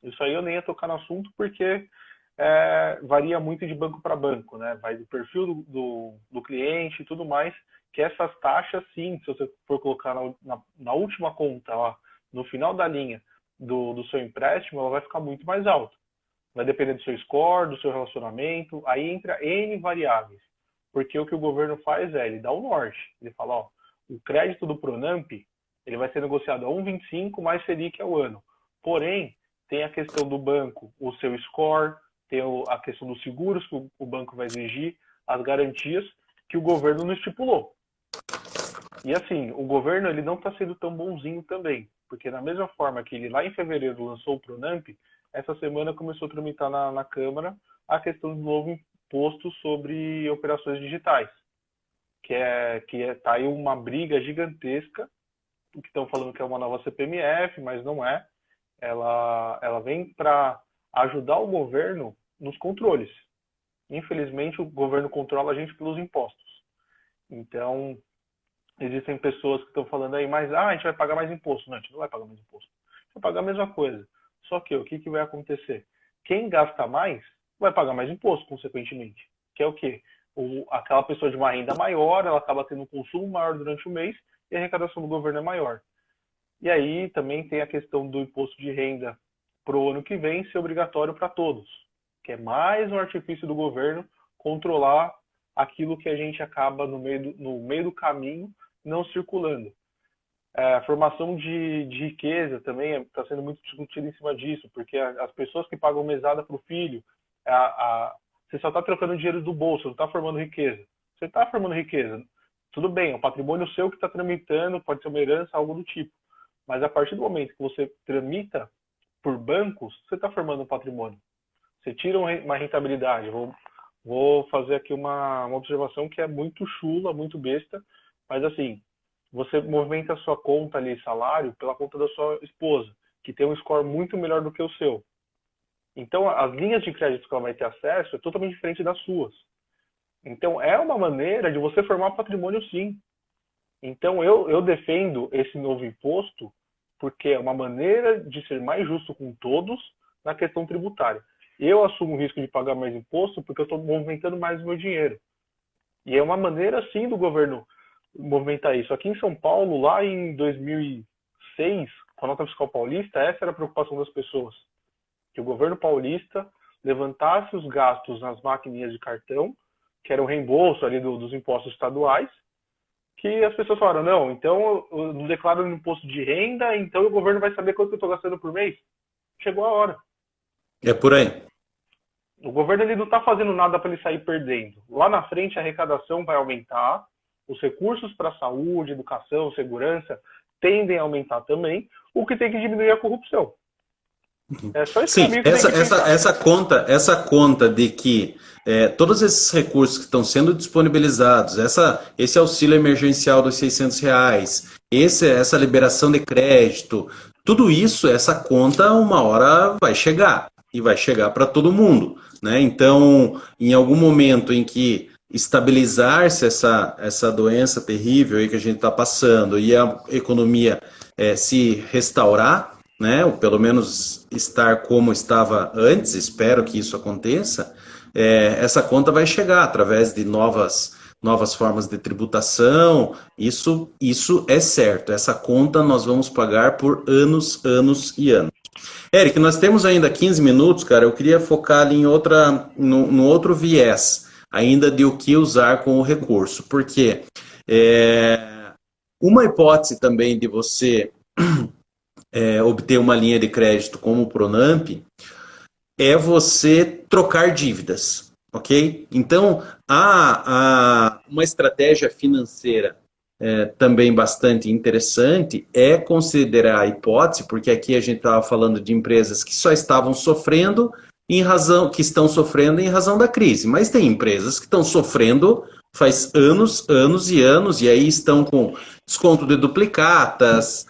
Isso aí eu nem ia tocar no assunto porque varia muito de banco para banco, né? Vai do perfil do cliente e tudo mais, que essas taxas, sim, se você for colocar na última conta, ó, no final da linha do seu empréstimo, ela vai ficar muito mais alta. Vai depender do seu score, do seu relacionamento, aí entra N variáveis. Porque o que o governo faz ele dá o norte. Ele fala, ó, o crédito do Pronamp, ele vai ser negociado a 1,25 mais Selic ao ano. Porém, tem a questão do banco, o seu score, tem a questão dos seguros que o banco vai exigir, as garantias que o governo não estipulou. E assim, o governo ele não está sendo tão bonzinho também, porque da mesma forma que ele lá em fevereiro lançou o Pronamp, essa semana começou a tramitar na Câmara a questão do novo imposto sobre operações digitais, que tá aí uma briga gigantesca, que estão falando que é uma nova CPMF, mas não é. Ela vem para ajudar o governo nos controles. Infelizmente, o governo controla a gente pelos impostos. Então, existem pessoas que estão falando aí, mas a gente vai pagar mais imposto. Não, a gente não vai pagar mais imposto. A gente vai pagar a mesma coisa. Só que o que vai acontecer? Quem gasta mais vai pagar mais imposto, consequentemente. Que é o quê? Aquela pessoa de uma renda maior, ela acaba tendo um consumo maior durante o mês e a arrecadação do governo é maior. E aí também tem a questão do imposto de renda para o ano que vem ser obrigatório para todos, que é mais um artifício do governo controlar aquilo que a gente acaba no meio do caminho não circulando. A formação de riqueza também está sendo muito discutida em cima disso, porque as pessoas que pagam mesada para o filho, você só está trocando dinheiro do bolso, não está formando riqueza. Você está formando riqueza, tudo bem, é um patrimônio seu que está tramitando, pode ser uma herança, algo do tipo. Mas a partir do momento que você tramita por bancos, você está formando um patrimônio. Você tira uma rentabilidade. Vou fazer aqui uma observação que é muito chula, muito besta, mas assim, você movimenta a sua conta ali, salário, pela conta da sua esposa, que tem um score muito melhor do que o seu. Então, as linhas de crédito que ela vai ter acesso é totalmente diferente das suas. Então, é uma maneira de você formar patrimônio, sim. Então, eu defendo esse novo imposto porque é uma maneira de ser mais justo com todos na questão tributária. Eu assumo o risco de pagar mais imposto porque eu estou movimentando mais o meu dinheiro. E é uma maneira, sim, do governo movimentar isso. Aqui em São Paulo, lá em 2006, com a nota fiscal paulista, essa era a preocupação das pessoas. Que o governo paulista levantasse os gastos nas maquininhas de cartão, que era o reembolso ali dos impostos estaduais, que as pessoas falaram, não, então eu não declaro no imposto de renda, então o governo vai saber quanto eu estou gastando por mês. Chegou a hora. É por aí. O governo ele não está fazendo nada para ele sair perdendo. Lá na frente a arrecadação vai aumentar, os recursos para saúde, educação, segurança tendem a aumentar também, o que tem que diminuir a corrupção. É só esse caminho que essa conta de que todos esses recursos que estão sendo disponibilizados, esse auxílio emergencial dos R$ 600, essa liberação de crédito, tudo isso, essa conta uma hora vai chegar e vai chegar para todo mundo, né? Então, em algum momento em que estabilizar-se essa doença terrível aí que a gente está passando e a economia se restaurar, né, ou pelo menos estar como estava antes, espero que isso aconteça, essa conta vai chegar através de novas formas de tributação, isso é certo, essa conta nós vamos pagar por anos, anos e anos. Eric, nós temos ainda 15 minutos, cara. Eu queria focar ali em no outro viés, ainda de o que usar com o recurso. Porque uma hipótese também de você obter uma linha de crédito como o Pronamp é você trocar dívidas, ok? Então, há uma estratégia financeira também bastante interessante é considerar a hipótese, porque aqui a gente estava falando de empresas que só estavam sofrendo que estão sofrendo em razão da crise, mas tem empresas que estão sofrendo faz anos, anos e anos, e aí estão com desconto de duplicatas,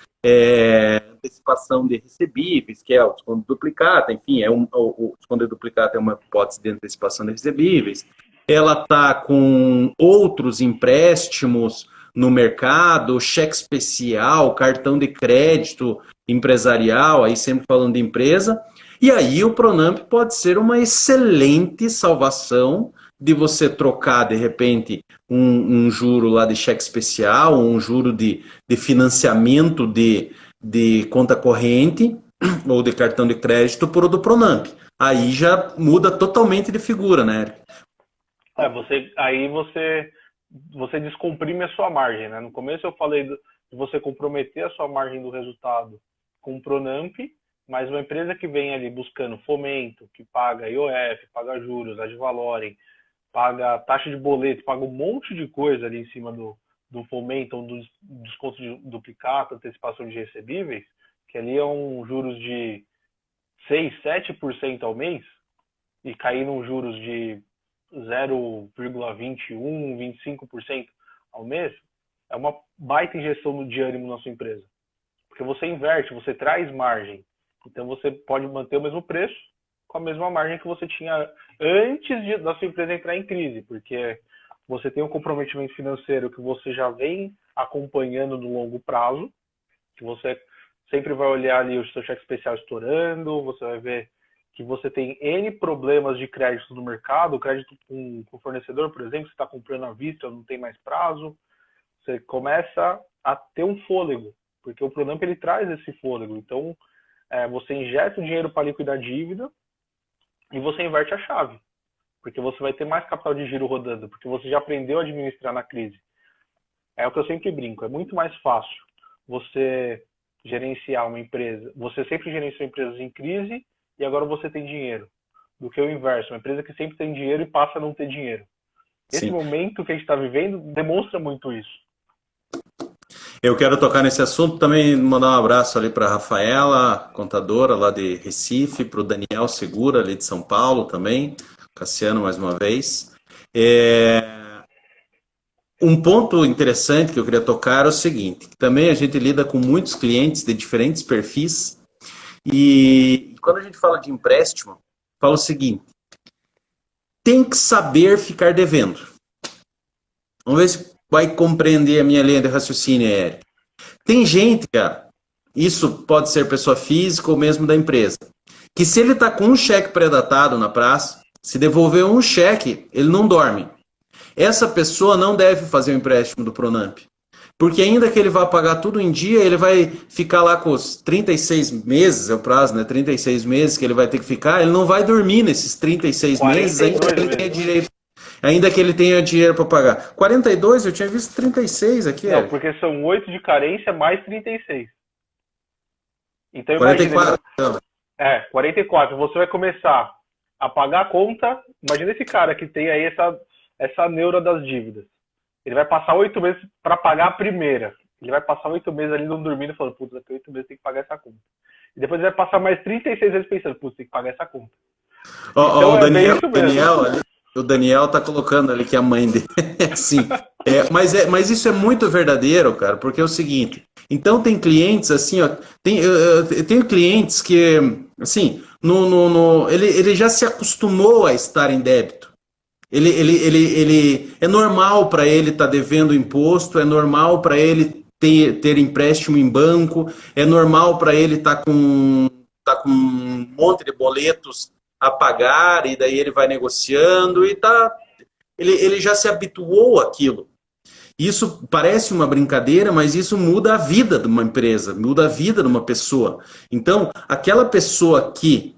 antecipação de recebíveis, que é o desconto de duplicata, enfim, o desconto de duplicata é uma hipótese de antecipação de recebíveis. Ela está com outros empréstimos no mercado, cheque especial, cartão de crédito empresarial, aí sempre falando de empresa, e aí o Pronamp pode ser uma excelente salvação de você trocar, de repente, um juro lá de cheque especial, um juro de financiamento de conta corrente ou de cartão de crédito por o do Pronamp. Aí já muda totalmente de figura, né, Eric? Você descomprime a sua margem, né? No começo eu falei de você comprometer a sua margem do resultado com o Pronamp, mas uma empresa que vem ali buscando fomento, que paga IOF, paga juros, ad valorem, paga taxa de boleto, paga um monte de coisa ali em cima do fomento ou do desconto de duplicata, antecipação de recebíveis, que ali é um juros de 6, 7% ao mês, e cair num juros de 0,21, 25% ao mês, é uma baita injeção de ânimo na sua empresa. Porque você inverte, você traz margem. Então você pode manter o mesmo preço com a mesma margem que você tinha antes da sua empresa entrar em crise, porque você tem um comprometimento financeiro que você já vem acompanhando no longo prazo, que você sempre vai olhar ali o seu cheque especial estourando, você vai ver que você tem N problemas de crédito no mercado, crédito com o fornecedor, por exemplo, você está comprando à vista, não tem mais prazo, você começa a ter um fôlego, porque o Pronamp ele traz esse fôlego. Então, você injeta o dinheiro para liquidar a dívida e você inverte a chave, porque você vai ter mais capital de giro rodando, porque você já aprendeu a administrar na crise. É o que eu sempre brinco, é muito mais fácil você gerenciar uma empresa, você sempre gerenciou empresas em crise e agora você tem dinheiro, do que o inverso, uma empresa que sempre tem dinheiro e passa a não ter dinheiro. Esse Sim. momento que a gente está vivendo demonstra muito isso. Eu quero tocar nesse assunto também, mandar um abraço ali para a Rafaela, contadora lá de Recife, para o Daniel Segura, ali de São Paulo também, Cassiano mais uma vez. Um ponto interessante que eu queria tocar é o seguinte, que também a gente lida com muitos clientes de diferentes perfis e quando a gente fala de empréstimo, fala o seguinte, tem que saber ficar devendo. Vamos ver se vai compreender a minha linha de raciocínio, Eric. Tem gente, cara, isso pode ser pessoa física ou mesmo da empresa, que se ele está com um cheque pré-datado na praça, se devolver um cheque, ele não dorme. Essa pessoa não deve fazer o empréstimo do Pronamp. Porque ainda que ele vá pagar tudo em dia, ele vai ficar lá com os 36 meses, é o prazo, né? 36 meses que ele vai ter que ficar, ele não vai dormir nesses 36 meses, ainda que ele tenha direito. Ainda que ele tenha dinheiro para pagar. 42, eu tinha visto 36 aqui. Não, porque são 8 de carência mais 36. Então, 44. Imagina, 44. Você vai começar a pagar a conta. Imagina esse cara que tem aí essa neura das dívidas. Ele vai passar 8 meses para pagar a primeira. Ele vai passar 8 meses ali não dormindo, falando, putz, daqui 8 meses tem que pagar essa conta. E depois ele vai passar mais 36 vezes pensando, putz, tem que pagar essa conta. Então, o Daniel tá colocando ali que a mãe dele é assim. Mas isso é muito verdadeiro, cara, porque é o seguinte. Então tem clientes assim, ó, eu tenho clientes que, assim, ele já se acostumou a estar em débito. Ele é normal para ele estar devendo imposto, é normal para ele ter empréstimo em banco, é normal para ele estar com um monte de boletos a pagar, e daí ele vai negociando, e ele já se habituou àquilo. Isso parece uma brincadeira, mas isso muda a vida de uma empresa, muda a vida de uma pessoa. Então, aquela pessoa que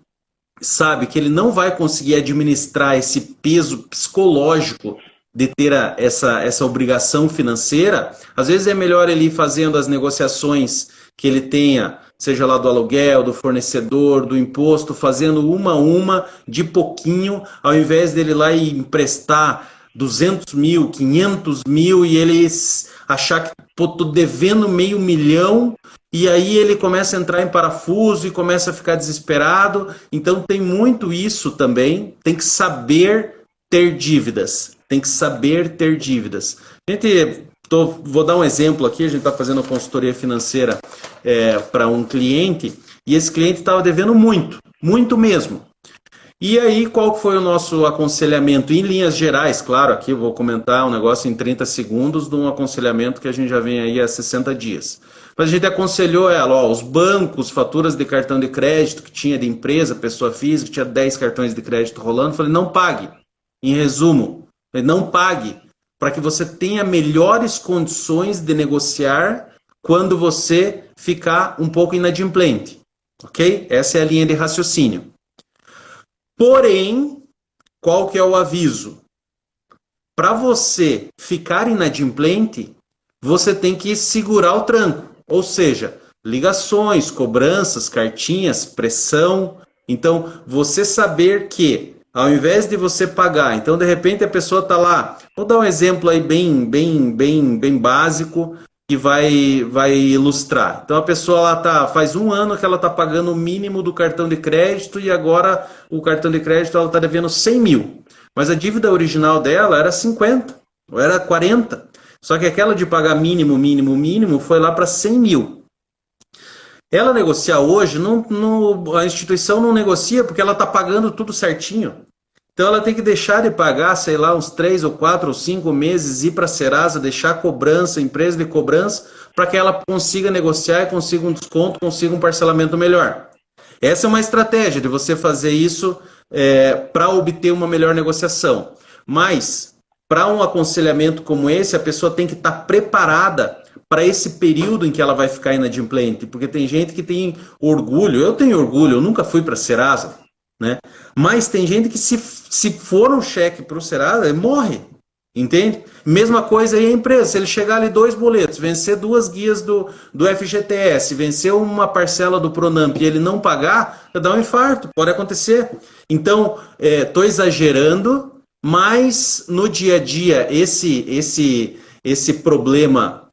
sabe que ele não vai conseguir administrar esse peso psicológico de ter essa obrigação financeira, às vezes é melhor ele ir fazendo as negociações que ele tenha, seja lá do aluguel, do fornecedor, do imposto, fazendo uma a uma, de pouquinho, ao invés dele ir lá e emprestar 200 mil, 500 mil e ele achar que, pô, tô devendo meio milhão e aí ele começa a entrar em parafuso e começa a ficar desesperado. Então tem muito isso também. Tem que saber ter dívidas. Tem que saber ter dívidas. Vou dar um exemplo aqui. A gente está fazendo consultoria financeira para um cliente e esse cliente estava devendo muito, muito mesmo. E aí, qual foi o nosso aconselhamento? Em linhas gerais, claro, aqui eu vou comentar um negócio em 30 segundos de um aconselhamento que a gente já vem aí há 60 dias. Mas a gente aconselhou ela, ó, os bancos, faturas de cartão de crédito que tinha de empresa, pessoa física, tinha 10 cartões de crédito rolando, falei, não pague. Em resumo, não pague, para que você tenha melhores condições de negociar quando você ficar um pouco inadimplente. Ok? Essa é a linha de raciocínio. Porém, qual que é o aviso? Para você ficar inadimplente, você tem que segurar o tranco. Ou seja, ligações, cobranças, cartinhas, pressão. Então, você saber que, ao invés de você pagar, então de repente a pessoa está lá. Vou dar um exemplo aí bem básico que vai ilustrar. Então a pessoa lá faz um ano que ela está pagando o mínimo do cartão de crédito e agora o cartão de crédito ela está devendo 100 mil. Mas a dívida original dela era 50 ou era 40. Só que aquela de pagar mínimo foi lá para 100 mil. Ela negociar hoje, a instituição não negocia porque ela está pagando tudo certinho. Então ela tem que deixar de pagar, sei lá, uns 3 ou 4 ou 5 meses, ir para a Serasa, deixar cobrança, empresa de cobrança, para que ela consiga negociar e consiga um desconto, consiga um parcelamento melhor. Essa é uma estratégia de você fazer isso para obter uma melhor negociação. Mas, para um aconselhamento como esse, a pessoa tem que estar preparada para esse período em que ela vai ficar inadimplente. Porque tem gente que tem orgulho, eu tenho orgulho, eu nunca fui para a Serasa, né? Mas tem gente que se for um cheque para o Serasa, ele morre, entende? Mesma coisa aí a empresa, se ele chegar ali 2 boletos, vencer 2 guias do FGTS, vencer uma parcela do Pronamp e ele não pagar, dá um infarto, pode acontecer. Então, estou exagerando, mas no dia a dia esse problema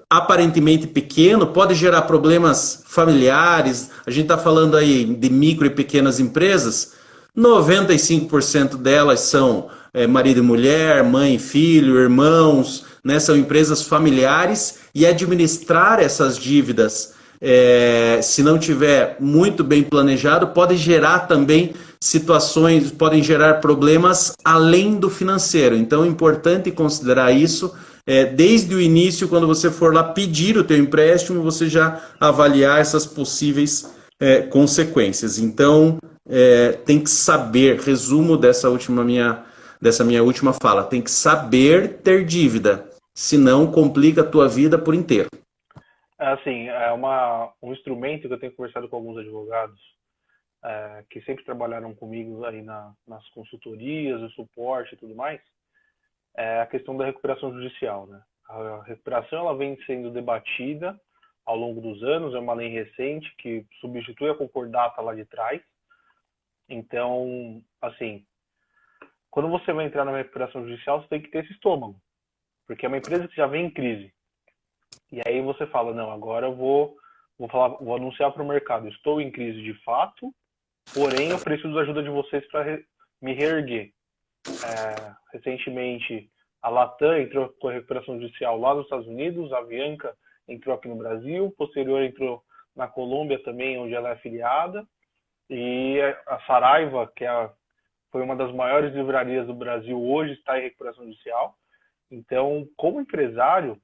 aparentemente pequeno pode gerar problemas familiares. A gente está falando aí de micro e pequenas empresas, 95% delas são marido e mulher, mãe e filho, irmãos, né? São empresas familiares e administrar essas dívidas, se não tiver muito bem planejado, pode gerar também situações, podem gerar problemas além do financeiro. Então é importante considerar isso desde o início, quando você for lá pedir o teu empréstimo, você já avaliar essas possíveis consequências. Então, tem que saber, resumo dessa minha última fala, tem que saber ter dívida, senão complica a tua vida por inteiro. Assim, um instrumento que eu tenho conversado com alguns advogados que sempre trabalharam comigo aí nas consultorias, o suporte e tudo mais, é a questão da recuperação judicial, né? A recuperação ela vem sendo debatida ao longo dos anos, é uma lei recente que substitui a concordata lá de trás. Então, assim, quando você vai entrar na recuperação judicial, você tem que ter esse estômago, porque é uma empresa que já vem em crise. E aí você fala, não, agora eu vou anunciar para o mercado, estou em crise de fato, porém eu preciso da ajuda de vocês para me reerguer. Recentemente, a Latam entrou com a recuperação judicial lá nos Estados Unidos, a Avianca entrou aqui no Brasil, posterior entrou na Colômbia também, onde ela é afiliada, e a Saraiva, que foi uma das maiores livrarias do Brasil, hoje está em recuperação judicial. Então, como empresário,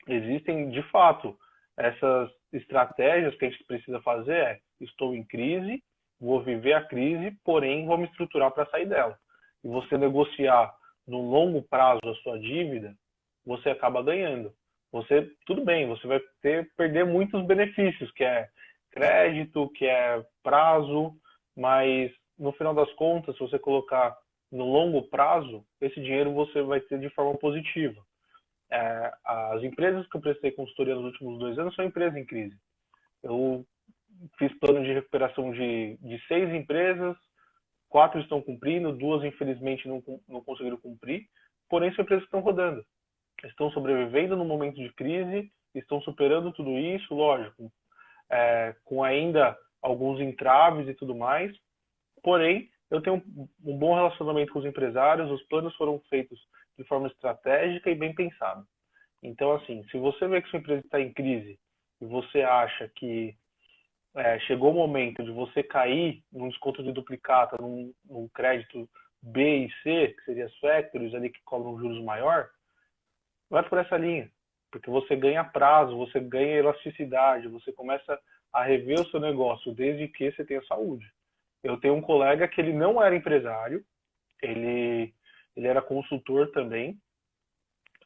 existem, de fato, essas estratégias que a gente precisa fazer estou em crise, vou viver a crise, porém vou me estruturar para sair dela. E você negociar no longo prazo a sua dívida, você acaba ganhando. Tudo bem, você vai perder muitos benefícios, que é crédito, que é prazo, mas no final das contas, se você colocar no longo prazo, esse dinheiro você vai ter de forma positiva. As empresas que eu prestei consultoria nos últimos 2 anos são empresas em crise. Eu fiz plano de recuperação de 6 empresas, 4 estão cumprindo, 2 infelizmente não conseguiram cumprir, porém são empresas que estão rodando. Estão sobrevivendo no momento de crise, estão superando tudo isso, lógico, com ainda alguns entraves e tudo mais, porém eu tenho um bom relacionamento com os empresários, os planos foram feitos de forma estratégica e bem pensada. Então, assim, se você vê que sua empresa está em crise e você acha que chegou o momento de você cair num desconto de duplicata, num crédito B e C, que seriam as factories ali que cobram juros maior, vai por essa linha, porque você ganha prazo, você ganha elasticidade, você começa a rever o seu negócio desde que você tenha saúde. Eu tenho um colega que ele não era empresário, ele era consultor também,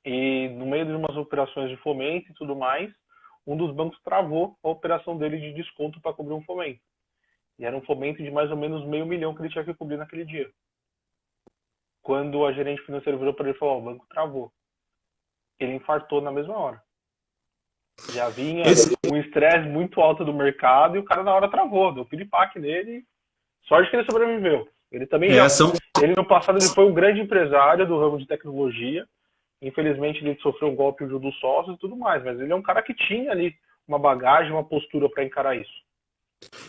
e no meio de umas operações de fomento e tudo mais, um dos bancos travou a operação dele de desconto para cobrir um fomento. E era um fomento de mais ou menos R$500 mil que ele tinha que cobrir naquele dia. Quando a gerente financeira virou para ele e falou, o banco travou. Ele infartou na mesma hora. Já vinha um estresse muito alto do mercado e o cara na hora travou, deu piripaque nele. Sorte que ele sobreviveu. Ele também ele no passado ele foi um grande empresário do ramo de tecnologia. Infelizmente ele sofreu um golpe dos sócios e tudo mais, mas ele é um cara que tinha ali uma bagagem, uma postura para encarar isso.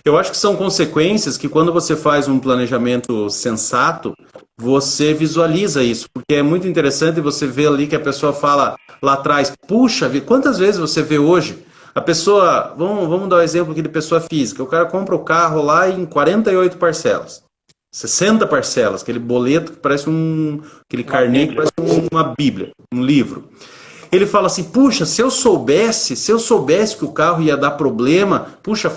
Eu acho que são consequências que quando você faz um planejamento sensato, você visualiza isso, porque é muito interessante você ver ali que a pessoa fala lá atrás, puxa, quantas vezes você vê hoje a pessoa, vamos dar um exemplo aqui de pessoa física, o cara compra o carro lá em 48 parcelas, 60 parcelas, aquele boleto que parece aquele carnê que parece uma bíblia, um livro. Ele fala assim, puxa, se eu soubesse que o carro ia dar problema, puxa,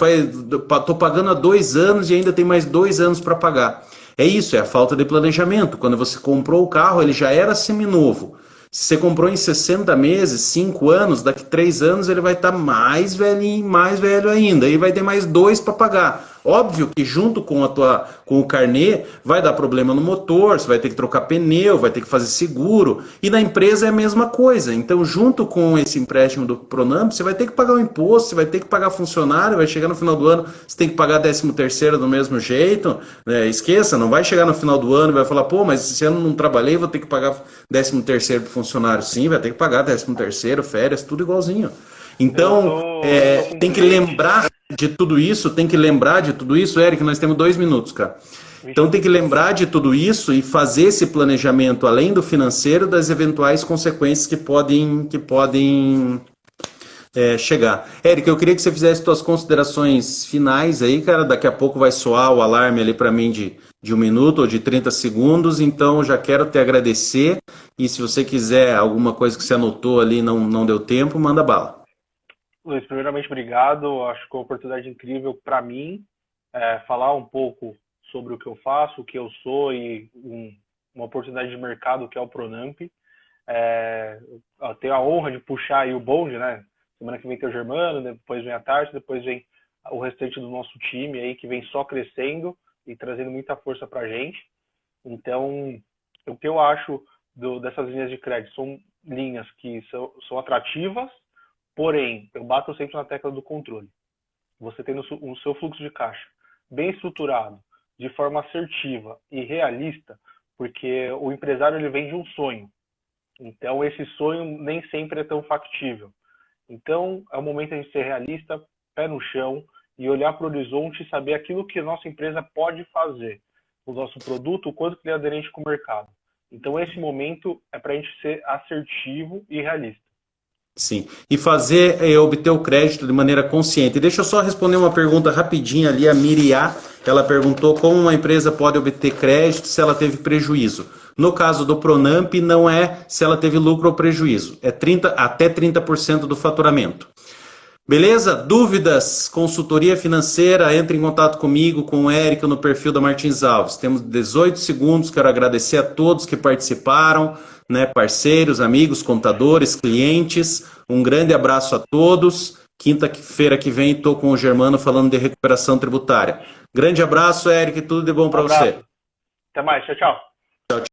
tô pagando há 2 anos e ainda tem mais 2 anos para pagar. É isso, é a falta de planejamento. Quando você comprou o carro, ele já era seminovo. Se você comprou em 60 meses, 5 anos, daqui 3 anos ele vai estar mais velho ainda. E vai ter mais 2 para pagar. Óbvio que junto com o carnê vai dar problema no motor, você vai ter que trocar pneu, vai ter que fazer seguro. E na empresa é a mesma coisa. Então, junto com esse empréstimo do Pronamp, você vai ter que pagar o imposto, você vai ter que pagar funcionário, vai chegar no final do ano, você tem que pagar 13º do mesmo jeito. Né? Esqueça, não vai chegar no final do ano e vai falar, pô, mas esse ano não trabalhei, vou ter que pagar 13º pro funcionário. Sim, vai ter que pagar 13º, férias, tudo igualzinho. Então, tem que lembrar de tudo isso, Eric, nós temos 2 minutos, cara. Então tem que lembrar de tudo isso e fazer esse planejamento, além do financeiro, das eventuais consequências que podem chegar. Eric, eu queria que você fizesse suas considerações finais aí, cara, daqui a pouco vai soar o alarme ali para mim de 1 minuto ou de 30 segundos, então já quero te agradecer e se você quiser alguma coisa que você anotou ali e não deu tempo, manda bala. Luiz, primeiramente, obrigado. Acho que é uma oportunidade incrível para mim falar um pouco sobre o que eu faço, o que eu sou e uma oportunidade de mercado que é o Pronamp. Eu tenho a honra de puxar aí o bonde, né? Semana que vem tem o Germano, depois vem a Tarso, depois vem o restante do nosso time aí que vem só crescendo e trazendo muita força para a gente. Então, o que eu acho dessas linhas de crédito são linhas que são atrativas, porém, eu bato sempre na tecla do controle. Você tendo o seu fluxo de caixa bem estruturado, de forma assertiva e realista, porque o empresário ele vende um sonho. Então, esse sonho nem sempre é tão factível. Então, é o momento de a gente ser realista, pé no chão, e olhar para o horizonte e saber aquilo que a nossa empresa pode fazer. O nosso produto, o quanto ele é aderente com o mercado. Então, esse momento é para a gente ser assertivo e realista. Sim, e obter o crédito de maneira consciente. Deixa eu só responder uma pergunta rapidinha ali, a Miriá, ela perguntou como uma empresa pode obter crédito se ela teve prejuízo. No caso do Pronamp, não é se ela teve lucro ou prejuízo, é até 30% do faturamento. Beleza? Dúvidas? Consultoria financeira, entre em contato comigo, com o Érico no perfil da Martins Alves. Temos 18 segundos, quero agradecer a todos que participaram, né, parceiros, amigos, contadores, clientes. Um grande abraço a todos. Quinta-feira que vem estou com o Germano falando de recuperação tributária. Grande abraço, Érico, e tudo de bom Um para você. abraço. Até mais. Tchau, tchau.